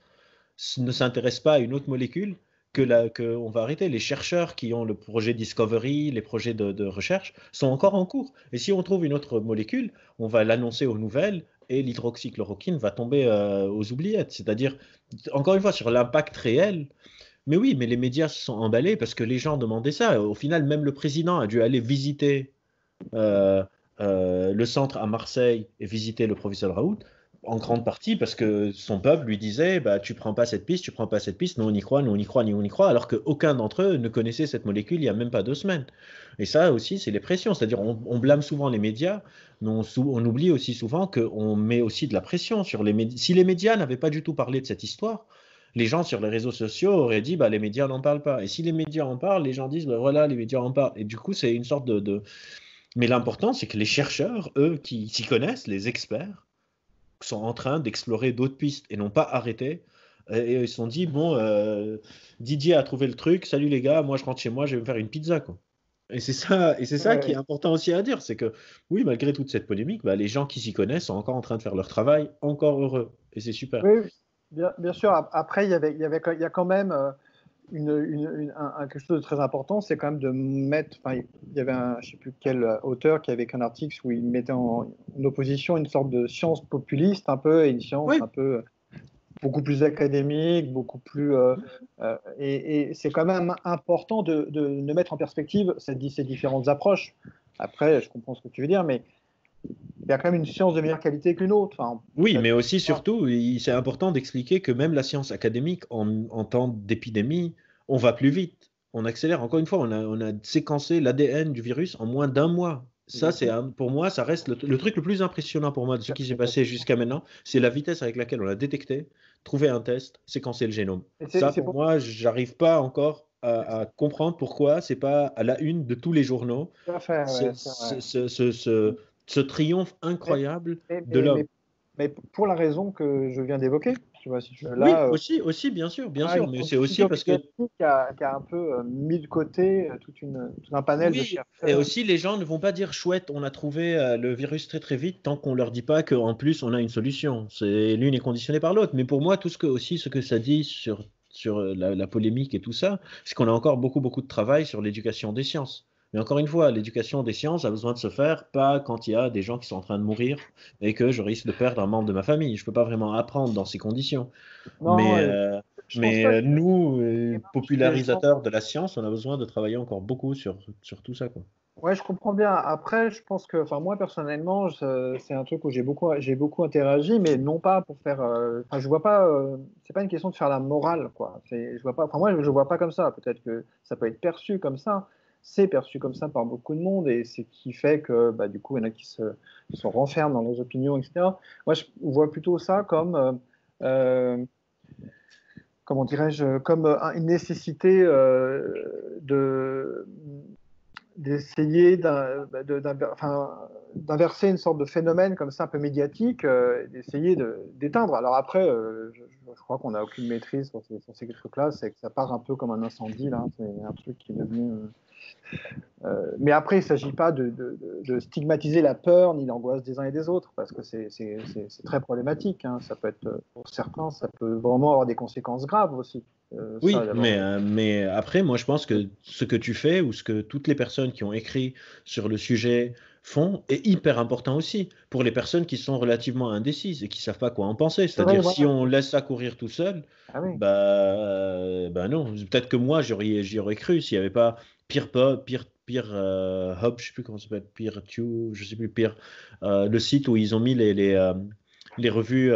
ne s'intéresse pas à une autre molécule que on va arrêter. Les chercheurs qui ont le projet Discovery, les projets de recherche, sont encore en cours. Et si on trouve une autre molécule, on va l'annoncer aux nouvelles et l'hydroxychloroquine va tomber aux oubliettes. C'est-à-dire, encore une fois, sur l'impact réel. Mais oui, mais les médias se sont emballés parce que les gens demandaient ça. Au final, même le président a dû aller visiter euh, le centre à Marseille et visiter le professeur Raoult, en grande partie parce que son peuple lui disait bah, tu prends pas cette piste, tu prends pas cette piste, nous on y croit, nous on y croit, nous on y croit, alors qu'aucun d'entre eux ne connaissait cette molécule il y a même pas 2 semaines. Et ça aussi, c'est les pressions, c'est-à-dire on blâme souvent les médias, mais on oublie aussi souvent qu'on met aussi de la pression sur les médias. Si les médias n'avaient pas du tout parlé de cette histoire, les gens sur les réseaux sociaux auraient dit bah, les médias n'en parlent pas. Et si les médias en parlent, les gens disent bah, voilà, les médias en parlent. Et du coup, c'est une sorte mais l'important, c'est que les chercheurs, eux, qui s'y connaissent, les experts, sont en train d'explorer d'autres pistes et n'ont pas arrêté. Et ils se sont dit, bon, Didier a trouvé le truc, salut les gars, moi je rentre chez moi, je vais me faire une pizza, quoi. Et c'est ça qui est
Ouais.
important aussi à dire, c'est que oui, malgré toute cette polémique, bah, les gens qui s'y connaissent sont encore en train de faire leur travail, encore heureux. Et c'est super.
Oui, bien sûr. Après, il y a quand même quelque chose de très important, c'est quand même de mettre. Enfin, il y avait je ne sais plus quel auteur qui avait écrit un article où il mettait en opposition une sorte de science populiste un peu et une science
Oui,
un peu beaucoup plus académique, beaucoup plus. Et c'est quand même important de mettre en perspective ces différentes approches. Après, je comprends ce que tu veux dire, mais il y a quand même une science de meilleure qualité qu'une autre. Enfin,
oui,
peut-être.
mais aussi, surtout, c'est important d'expliquer que même la science académique, en temps d'épidémie, on va plus vite. On accélère. Encore une fois, on a séquencé l'ADN du virus en moins d'un mois. Ça,
Exactement.
pour moi, ça reste le truc le plus impressionnant pour moi de ce qui s'est passé jusqu'à maintenant. C'est la vitesse avec laquelle on a détecté, trouvé un test, séquencé le génome.
Et
Ça,
c'est
pour
pour
moi, j'arrive pas encore à comprendre pourquoi c'est pas à la une de tous les journaux
tout à fait,
ce,
ouais, c'est
ce,
vrai.
ce, ce, ce- ce triomphe
Mais,
incroyable
mais,
de
mais,
l'homme.
mais- mais pour la raison que je viens d'évoquer, tu vois,
Oui,
là,
aussi, bien
voilà,
sûr,
une
mais
sorte
c'est
de
aussi
figure
parce que,
médiatique qui a un peu mis de côté tout un panel de
oui, et
chercheurs.
aussi les gens ne vont pas dire chouette, on a trouvé le virus très très vite tant qu'on leur dit pas qu'en plus on a une solution. C'est l'une est conditionnée par l'autre. Mais pour moi, ce que ça dit sur la polémique et tout ça, c'est qu'on a encore beaucoup beaucoup de travail sur l'éducation des sciences. Mais encore une fois, l'éducation des sciences a besoin de se faire pas quand il y a des gens qui sont en train de mourir et que je risque de perdre un membre de ma famille. Je peux pas vraiment apprendre dans ces conditions.
Non,
Mais,
je pense pas que
nous,
les gens.
popularisateurs de la science, on a besoin de travailler encore beaucoup sur tout ça, quoi.
Ouais, je comprends bien. Après, je pense que, enfin, moi personnellement, c'est un truc où j'ai beaucoup interagi, mais non pas pour faire. Enfin, je vois pas. C'est pas une question de faire la morale, quoi. Je vois pas. Enfin, moi, je vois pas comme ça. Peut-être que ça peut être perçu comme ça. C'est perçu comme ça par beaucoup de monde, et c'est qui fait que, bah, du coup, il y en a qui se renferment dans leurs opinions, etc. Moi, je vois plutôt ça comme, comment dirais-je, comme une nécessité d'essayer d'inverser une sorte de phénomène comme ça un peu médiatique, d'essayer d'éteindre. Alors après, je crois qu'on n'a aucune maîtrise sur ces trucs-là. C'est que ça part un peu comme un incendie, là. C'est un truc qui est devenu. Mais après, il ne s'agit pas de stigmatiser la peur ni l'angoisse des uns et des autres, parce que c'est très problématique. Hein. Ça peut être, pour certains, ça peut vraiment avoir des conséquences graves aussi.
Oui,
Ça,
mais après, moi, je pense que ce que tu fais ou ce que toutes les personnes qui ont écrit sur le sujet font est hyper important aussi pour les personnes qui sont relativement indécises et qui savent pas quoi en penser.
c'est vrai,
C'est-à-dire, si
voilà.
on laisse ça courir tout seul,
Ah oui.
bah non. Peut-être que moi, j'y aurais cru s'il n'y avait pas Hub, je sais plus comment ça s'appelle, je sais plus, le site où ils ont mis les revues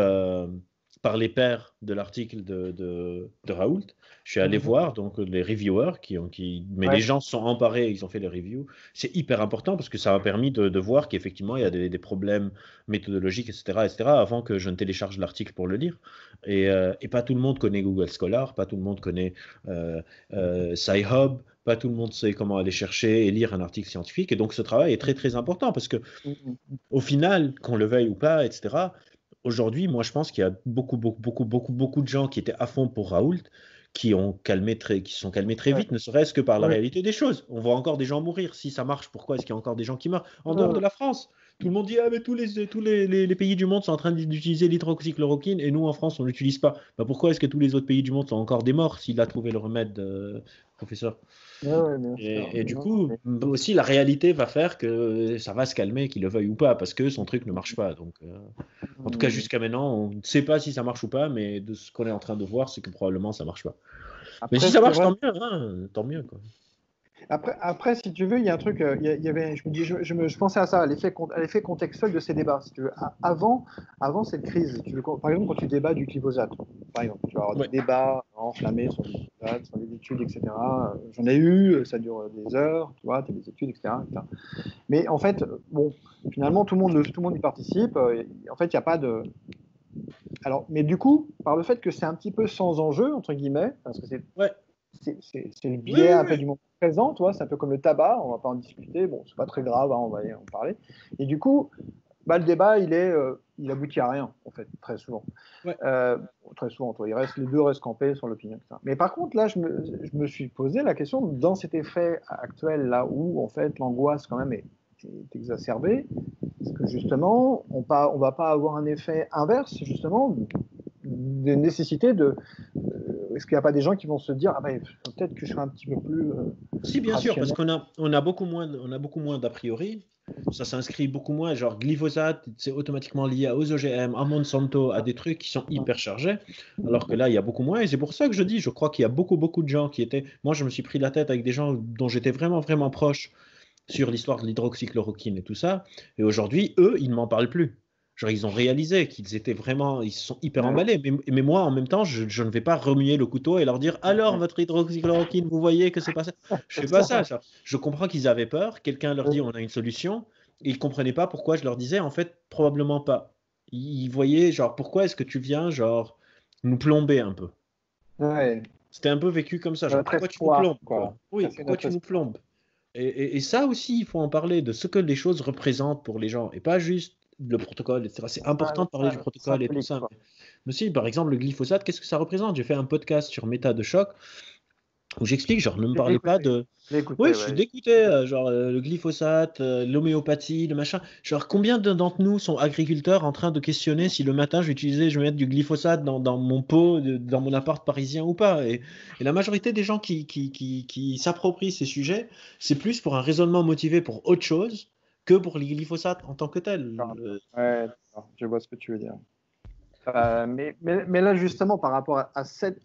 par les pairs de l'article de Raoult. Je suis allé voir donc les reviewers mais les
Ouais.
gens se sont emparés, ils ont fait les reviews. C'est hyper important parce que ça m'a permis de voir qu'effectivement il y a des problèmes méthodologiques, etc., avant que je ne télécharge l'article pour le lire. Et pas tout le monde connaît Google Scholar, pas tout le monde connaît Sci-Hub, pas tout le monde sait comment aller chercher et lire un article scientifique. Et donc ce travail est très très important parce que au final, qu'on le veuille ou pas, etc., aujourd'hui, moi je pense qu'il y a beaucoup de gens qui étaient à fond pour Raoult qui se sont calmés très
Ouais.
vite, ne serait-ce que par la
Ouais.
réalité des choses. On voit encore des gens mourir. Si ça marche, pourquoi est-ce qu'il y a encore des gens qui meurent en dehors de la France? Tout le monde dit ah mais tous les pays du monde sont en train d'utiliser l'hydroxychloroquine et nous en France on l'utilise pas. Bah, pourquoi est-ce que tous les autres pays du monde sont encore des morts s'il a trouvé le remède, professeur?
Ouais, bien sûr.
Et du
Non,
coup,
mais-
aussi la réalité va faire que ça va se calmer, qu'il le veuille ou pas, parce que son truc ne marche pas. Donc, en tout cas, jusqu'à maintenant, on ne sait pas si ça marche ou pas, mais de ce qu'on est en train de voir, c'est que probablement ça marche pas. Mais si
Après,
ça
c'est
marche,
vrai.
tant mieux, hein, tant mieux, quoi.
Après, si tu veux, il y a un truc, il y avait, je me dis, je pensais à ça, à l'effet contextuel de ces débats. Si tu veux. Avant cette crise, tu veux, par exemple, quand tu débats du glyphosate, par exemple, tu vas avoir des
Ouais.
débats enflammés sur le glyphosate, sur les études, etc. J'en ai eu, ça dure des heures, tu vois, tu as des études, etc., etc. Mais en fait, bon, finalement, tout le monde y participe. En fait, il n'y a pas de. Alors, mais du coup, par le fait que c'est un petit peu sans enjeu, entre guillemets, parce que
Ouais.
c'est le
Oui,
biais
oui,
un peu
oui.
du moment présent, tu vois, c'est un peu comme le tabac, on va pas en discuter, bon, c'est pas très grave, hein, on va y en parler. Et du coup, bah, le débat, il aboutit à rien, en fait, très souvent.
Ouais.
Euh, Très souvent, toi, les deux restent campés sur l'opinion. Etc. Mais par contre, là, je me suis posé la question, dans cet effet actuel, là où, en fait, l'angoisse, quand même, est exacerbée, est-ce que justement, on va pas avoir un effet inverse, justement, des nécessités de. Est-ce qu'il n'y a pas des gens qui vont se dire, ah ben, peut-être que je sois un petit peu plus
Si, bien sûr, parce
rationnel.
qu'on a beaucoup moins d'a priori. Ça s'inscrit beaucoup moins, genre glyphosate, c'est automatiquement lié aux OGM, à Monsanto, à des trucs qui sont hyper chargés, alors que là, il y a beaucoup moins. Et c'est pour ça que je dis, je crois qu'il y a beaucoup de gens qui étaient. Moi, je me suis pris la tête avec des gens dont j'étais vraiment proche sur l'histoire de l'hydroxychloroquine et tout ça. Et aujourd'hui, eux, ils ne m'en parlent plus. Genre, ils ont réalisé qu'ils étaient vraiment, ils se sont hyper
Ouais,
emballés. Mais moi, en même temps, je ne vais pas remuer le couteau et leur dire, alors,
ouais.
votre hydroxychloroquine, vous voyez que c'est pas ça. Je fais
C'est
pas
ça.
ça. Je comprends qu'ils avaient peur. Quelqu'un leur dit, on a une solution. Et ils comprenaient pas pourquoi je leur disais, en fait, probablement pas. Ils voyaient, genre, pourquoi est-ce que tu viens, genre, nous plomber un peu.
Ouais.
C'était un peu vécu comme ça, genre,
Notre
pourquoi tu nous
espoir,
plombes,
quoi.
quoi? Oui,
Casser
pourquoi
notre
tu nous
espoir.
plombes? Et ça aussi, il faut en parler de ce que les choses représentent pour les gens et pas juste le protocole, etc. C'est important de parler du protocole et tout
Symbolique,
ça.
quoi.
Mais aussi, par exemple, le glyphosate, qu'est-ce que ça représente? J'ai fait un podcast sur Méta de choc où j'explique, genre, ne me
Je l'ai
parlez pas
écouté.
de.
Je l'ai
Oui,
écouté,
je suis
ouais.
dégoûté, genre le glyphosate, l'homéopathie, le machin. Genre, combien d'entre nous sont agriculteurs en train de questionner si le matin je vais mettre du glyphosate dans mon pot, dans mon appart parisien ou pas? Et la majorité des gens qui s'approprient ces sujets, c'est plus pour un raisonnement motivé pour autre chose que pour les glyphosates en tant que tel.
Ouais, d'accord. Je vois ce que tu veux dire. Mais là, justement, par rapport à cette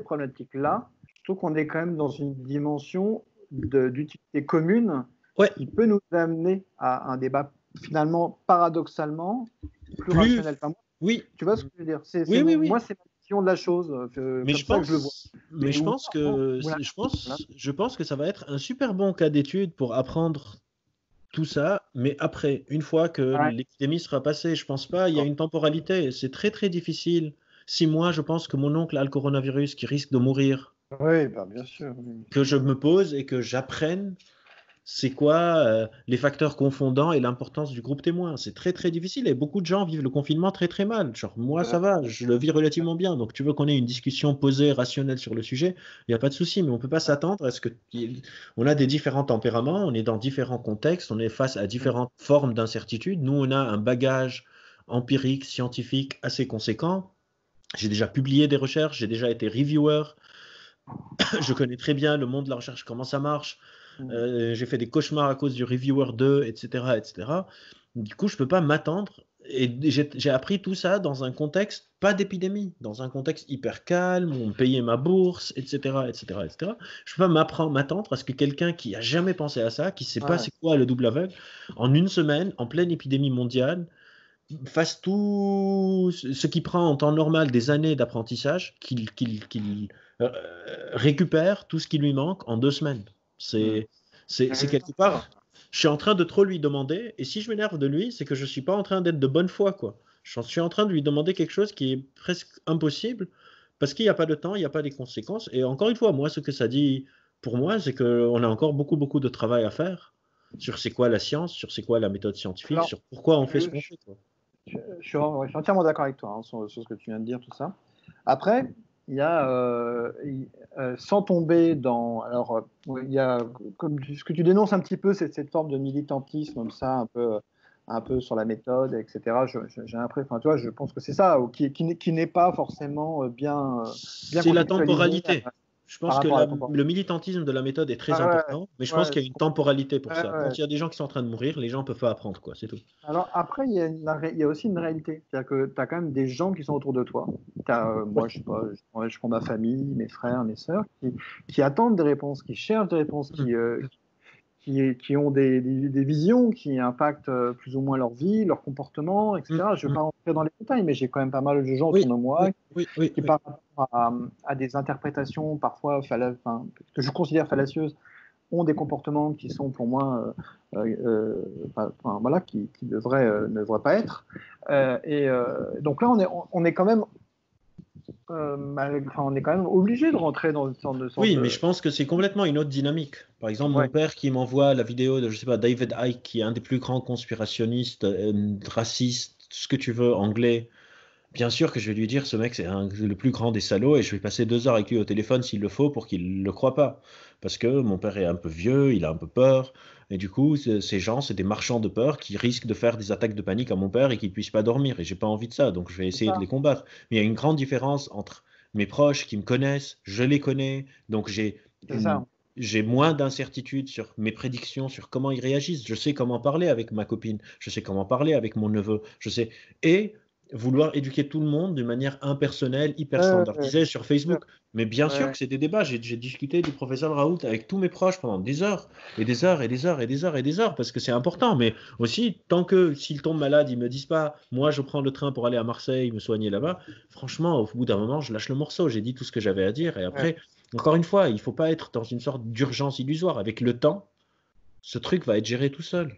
problématique-là, je trouve qu'on est quand même dans une dimension d'utilité commune
Ouais,
qui peut nous amener à un débat finalement, paradoxalement, plus
plus.
rationnel. Enfin,
Oui,
tu vois ce que je veux dire?
oui.
Moi, c'est ma vision de la chose,
Mais
comme ça que je le vois. Mais
je
où,
pense que,
voilà,
je pense que ça va être un super bon cas d'étude pour apprendre tout ça, mais après, une fois que
ouais,
l'épidémie sera passée, je pense pas, il y a une temporalité, c'est très très difficile. Si moi, je pense que mon oncle a le coronavirus qui risque de mourir,
oui, bah, bien sûr. Oui.
que je me pose et que j'apprenne c'est quoi les facteurs confondants et l'importance du groupe témoin. C'est très très difficile et beaucoup de gens vivent le confinement très très mal. Genre moi ça va, je le vis relativement bien. Donc tu veux qu'on ait une discussion posée, rationnelle sur le sujet, il n'y a pas de souci, mais on ne peut pas s'attendre à ce que on a des différents tempéraments, on est dans différents contextes, on est face à différentes formes d'incertitude. Nous on a un bagage empirique, scientifique assez conséquent. J'ai déjà publié des recherches, j'ai déjà été reviewer, je connais très bien le monde de la recherche, comment ça marche. J'ai fait des cauchemars à cause du Reviewer 2, etc., etc. Du coup, je ne peux pas m'attendre. Et j'ai appris tout ça dans un contexte, pas d'épidémie, dans un contexte hyper calme, où on me payait ma bourse, etc., etc., etc. Je ne peux pas m'attendre à ce que quelqu'un qui a jamais pensé à ça, qui ne sait pas c'est quoi le double aveugle, en une semaine, en pleine épidémie mondiale, fasse tout ce qui prend en temps normal des années d'apprentissage, qu'il euh, récupère tout ce qui lui manque en 2 semaines. C'est quelque part, je suis en train de trop lui demander, et si je m'énerve de lui, c'est que je ne suis pas en train d'être de bonne foi, quoi. Je suis en train de lui demander quelque chose qui est presque impossible, parce qu'il n'y a pas de temps, il n'y a pas des conséquences. Et encore une fois, moi, ce que ça dit pour moi, c'est qu'on a encore beaucoup, beaucoup de travail à faire sur c'est quoi la science, sur c'est quoi la méthode scientifique, sur pourquoi on fait ce qu'on fait, quoi.
Je suis entièrement d'accord avec toi sur ce que tu viens de dire, tout ça. Après, il y a, sans tomber dans. Alors, il y a, comme ce que tu dénonces un petit peu, c'est cette forme de militantisme, comme ça, un peu sur la méthode, etc. J'ai l'impression, enfin, tu vois, je pense que c'est ça, qui n'est pas forcément bien
c'est la temporalité. Je pense que
temporalité.
le militantisme de la méthode est très important, mais je pense qu'il y a une temporalité pour ça. Quand il y a des gens qui sont en train de mourir, les gens ne peuvent pas apprendre, quoi, c'est tout.
Alors après, il y a aussi une réalité. C'est-à-dire que tu as quand même des gens qui sont autour de toi. Moi, je sais pas, je prends ma famille, mes frères, mes sœurs, qui attendent des réponses, qui cherchent des réponses, qui ont des visions qui impactent plus ou moins leur vie, leur comportement, etc. Je ne vais pas rentrer dans les détails, mais j'ai quand même pas mal de gens autour de moi qui par rapport à des interprétations parfois que je considère fallacieuses, ont des comportements qui sont pour moi voilà, qui ne devraient pas être. Donc là, on est quand même on est quand même obligé de rentrer dans une sorte de
Oui, mais je pense que c'est complètement une autre dynamique. Par exemple, mon père qui m'envoie la vidéo de, je sais pas, David Icke, qui est un des plus grands conspirationnistes, racistes, ce que tu veux, anglais. Bien sûr que je vais lui dire, ce mec, c'est le plus grand des salauds, et je vais passer 2 heures avec lui au téléphone s'il le faut pour qu'il ne le croie pas. Parce que mon père est un peu vieux, il a un peu peur, et du coup, ces gens, c'est des marchands de peur qui risquent de faire des attaques de panique à mon père et qu'il ne puisse pas dormir, et j'ai pas envie de ça, donc je vais essayer de les combattre. Mais il y a une grande différence entre mes proches qui me connaissent, je les connais, donc j'ai moins d'incertitude sur mes prédictions, sur comment ils réagissent. Je sais comment parler avec ma copine, je sais comment parler avec mon neveu, je sais. Et vouloir éduquer tout le monde d'une manière impersonnelle, hyper standardisée sur Facebook. Mais bien sûr que c'est des débats. J'ai discuté du professeur Raoult avec tous mes proches pendant des heures, et des heures, et des heures, et des heures, et des heures, parce que c'est important. Mais aussi, tant que s'ils tombent malades, ils me disent pas, moi je prends le train pour aller à Marseille, me soigner là-bas, franchement, au bout d'un moment, je lâche le morceau. J'ai dit tout ce que j'avais à dire. Et après, encore une fois, il ne faut pas être dans une sorte d'urgence illusoire. Avec le temps, ce truc va être géré tout seul.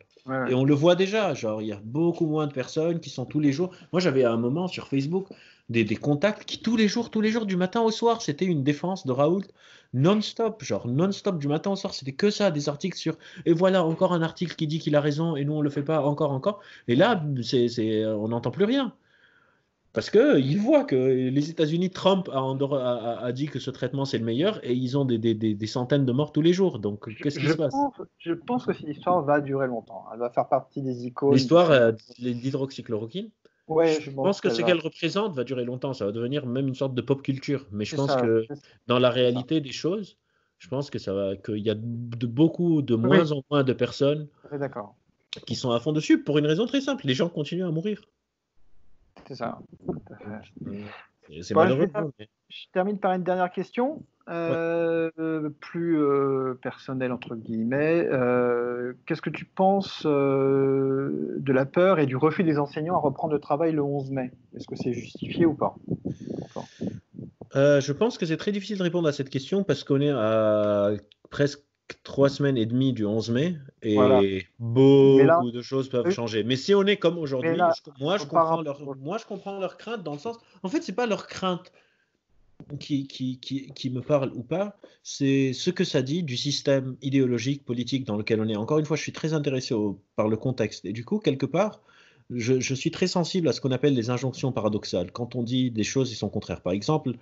Et on le voit déjà, genre, il y a beaucoup moins de personnes qui sont tous les jours. Moi, j'avais à un moment sur Facebook des contacts qui tous les jours, du matin au soir, c'était une défense de Raoult non-stop, genre non-stop du matin au soir, c'était que ça, des articles sur. Et voilà, encore un article qui dit qu'il a raison et nous on le fait pas, encore. Et là, on n'entend plus rien. Parce qu'ils voient que les États-Unis, Trump a dit que ce traitement c'est le meilleur et ils ont des centaines de morts tous les jours. Donc, qu'est-ce qui se passe?
Je pense que cette histoire va durer longtemps. Elle va faire partie des icônes.
L'histoire d'hydroxychloroquine,
je
pense que ce qu'elle représente va durer longtemps. Ça va devenir même une sorte de pop culture. Mais je pense que dans la réalité des choses, je pense que qu'il y a beaucoup de moins en moins de personnes qui sont à fond dessus pour une raison très simple. Les gens continuent à mourir.
C'est ça.
C'est malheureux.
Je termine par une dernière question, plus personnelle entre guillemets. Qu'est-ce que tu penses de la peur et du refus des enseignants à reprendre le travail le 11 mai? Est-ce que c'est justifié ou pas?
Je pense que c'est très difficile de répondre à cette question parce qu'on est à presque 3 semaines et demie du 11 mai et beaucoup de choses peuvent changer. Mais si on est comme aujourd'hui, moi je comprends leur crainte dans le sens. En fait, c'est pas leur crainte. qui me parle ou pas, c'est ce que ça dit du système idéologique, politique dans lequel on est. Encore une fois, je suis très intéressé par le contexte. Et du coup, quelque part, je suis très sensible à ce qu'on appelle les injonctions paradoxales. Quand on dit des choses et son contraire. Par exemple,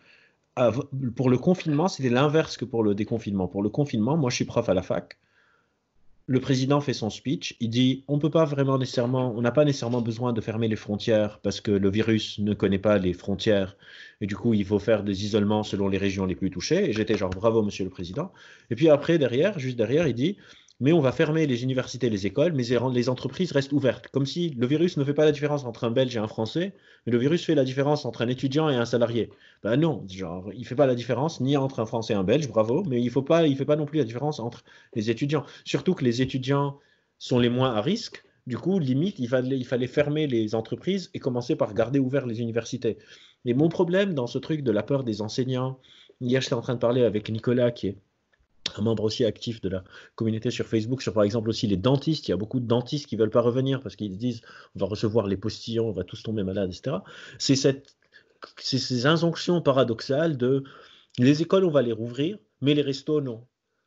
pour le confinement, c'était l'inverse que pour le déconfinement. Pour le confinement, moi, je suis prof à la fac. Le président fait son speech, il dit on peut pas vraiment nécessairement, on n'a pas nécessairement besoin de fermer les frontières parce que le virus ne connaît pas les frontières et du coup il faut faire des isolements selon les régions les plus touchées. Et j'étais genre bravo monsieur le président. Et puis après derrière, juste derrière, il dit mais on va fermer les universités, et les écoles, mais les entreprises restent ouvertes. Comme si le virus ne fait pas la différence entre un Belge et un Français, mais le virus fait la différence entre un étudiant et un salarié. Ben non, genre, il ne fait pas la différence ni entre un Français et un Belge, bravo, mais il ne fait pas non plus la différence entre les étudiants. Surtout que les étudiants sont les moins à risque. Du coup, limite, il fallait fermer les entreprises et commencer par garder ouvert les universités. Et mon problème dans ce truc de la peur des enseignants, hier j'étais en train de parler avec Nicolas, qui est un membre aussi actif de la communauté sur Facebook, sur par exemple aussi les dentistes. Il y a beaucoup de dentistes qui ne veulent pas revenir parce qu'ils disent on va recevoir les postillons, on va tous tomber malades, etc. C'est ces injonctions paradoxales de les écoles, on va les rouvrir, mais les restos, non.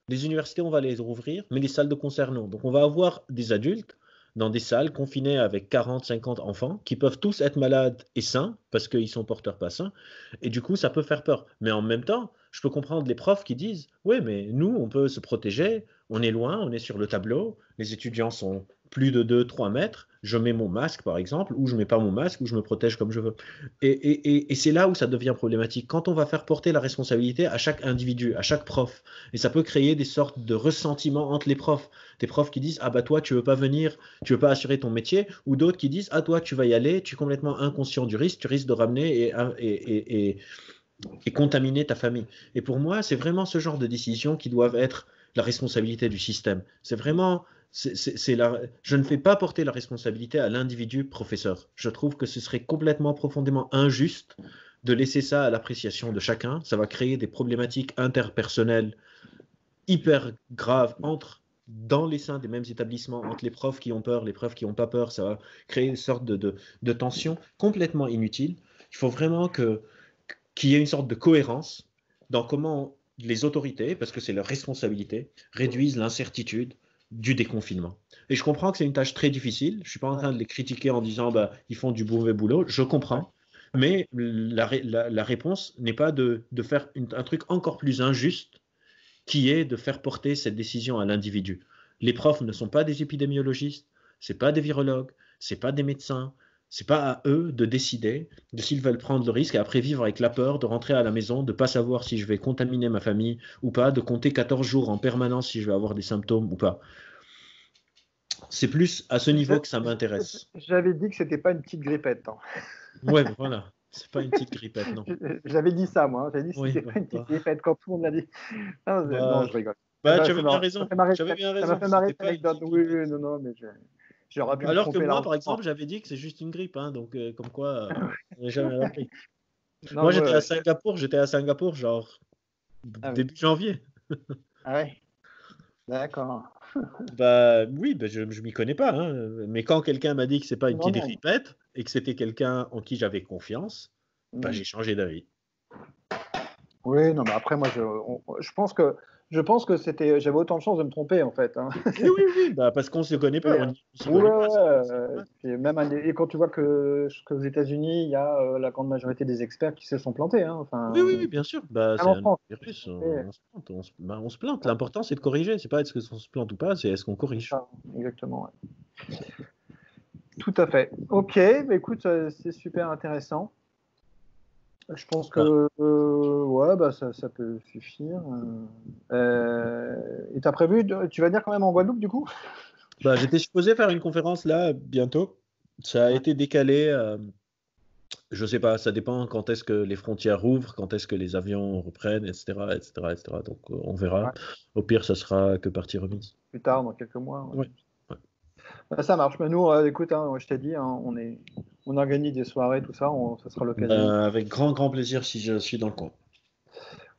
Les universités, on va les rouvrir, mais les salles de concert, non. Donc on va avoir des adultes dans des salles confinés avec 40, 50 enfants qui peuvent tous être malades et sains parce qu'ils sont porteurs pas sains. Et du coup, ça peut faire peur. Mais en même temps, je peux comprendre les profs qui disent oui, mais nous, on peut se protéger, on est loin, on est sur le tableau, les étudiants sont plus de 2, 3 mètres, je mets mon masque par exemple, ou je mets pas mon masque, ou je me protège comme je veux. Et c'est là où ça devient problématique. Quand on va faire porter la responsabilité à chaque individu, à chaque prof, et ça peut créer des sortes de ressentiments entre les profs. Des profs qui disent ah bah toi tu veux pas venir, tu veux pas assurer ton métier, ou d'autres qui disent ah toi tu vas y aller, tu es complètement inconscient du risque, tu risques de ramener et contaminer ta famille. Et pour moi, c'est vraiment ce genre de décisions qui doivent être la responsabilité du système. C'est vraiment, je ne fais pas porter la responsabilité à l'individu professeur. Je trouve que ce serait complètement profondément injuste de laisser ça à l'appréciation de chacun. Ça va créer des problématiques interpersonnelles hyper graves dans les seins des mêmes établissements, entre les profs qui ont peur, les profs qui n'ont pas peur. Ça va créer une sorte de tension complètement inutile. Il faut vraiment qu'il y ait une sorte de cohérence dans comment les autorités, parce que c'est leur responsabilité, réduisent l'incertitude du déconfinement. Et je comprends que c'est une tâche très difficile. Je ne suis pas en train de les critiquer en disant bah, ils font du mauvais boulot. Je comprends. Mais la réponse n'est pas de faire un truc encore plus injuste qui est de faire porter cette décision à l'individu. Les profs ne sont pas des épidémiologistes, ce n'est pas des virologues, ce n'est pas des médecins, ce n'est pas à eux de décider de s'ils veulent prendre le risque et après vivre avec la peur de rentrer à la maison, de ne pas savoir si je vais contaminer ma famille ou pas, de compter 14 jours en permanence si je vais avoir des symptômes ou pas. C'est plus à ce niveau que ça m'intéresse.
J'avais dit que c'était pas une petite grippette. Hein.
Ouais, voilà. C'est pas une petite grippette, non.
J'avais dit ça, moi. J'avais dit que c'était pas une petite grippette quand tout le monde l'a dit. Non, je rigole.
Tu avais bien raison.
J'avais bien raison. Ça m'a fait marrer cette anecdote. Oui, non, mais j'aurais pu me
alors que
tromper
moi,
là.
par exemple, j'avais dit que c'est juste une grippe, hein, donc comme quoi, on n'a jamais appris.
Non,
moi, j'étais à Singapour, genre début janvier.
Ah ouais. D'accord.
Bah oui, bah, je m'y connais pas, hein, mais quand quelqu'un m'a dit que c'est pas une petite grippette et que c'était quelqu'un en qui j'avais confiance, bah j'ai changé d'avis.
Oui, non, mais après moi, je pense que j'avais autant de chances de me tromper en fait. Hein.
Oui, bah, parce qu'on se connaît pas.
Et quand tu vois qu'aux États-Unis, il y a la grande majorité des experts qui se sont plantés. Hein. Enfin,
oui, bien sûr. Bah, c'est un virus. On se plante.
Ouais.
L'important, c'est de corriger. C'est pas est-ce qu'on se plante ou pas, c'est est-ce qu'on corrige.
Exactement. Ouais. Tout à fait. Ok, bah, écoute, c'est super intéressant. Je pense que ça peut suffire. Et t'as prévu, tu vas venir quand même en Guadeloupe du coup?
Bah, j'étais supposé faire une conférence là bientôt. Ça a été décalé. Je sais pas, ça dépend quand est-ce que les frontières rouvrent, quand est-ce que les avions reprennent, etc. Donc on verra. Ouais. Au pire, ça sera que partie remise.
Plus tard, dans quelques mois.
Ouais.
Bah, ça marche. Mais nous, écoute, hein, je t'ai dit, hein, on organise des soirées, tout ça, ça sera l'occasion.
Avec grand plaisir si je suis dans le coin.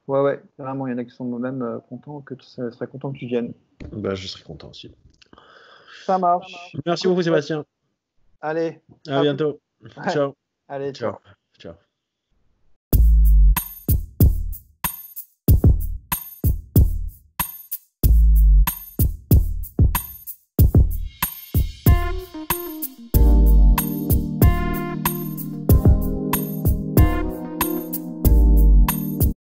Ouais, vraiment, il y en a qui sont même contents que tu serais content que tu viennes.
Bah, je serai content aussi.
Ça marche.
Merci beaucoup, Sébastien.
Allez.
À bientôt. Ciao.
Allez, ciao.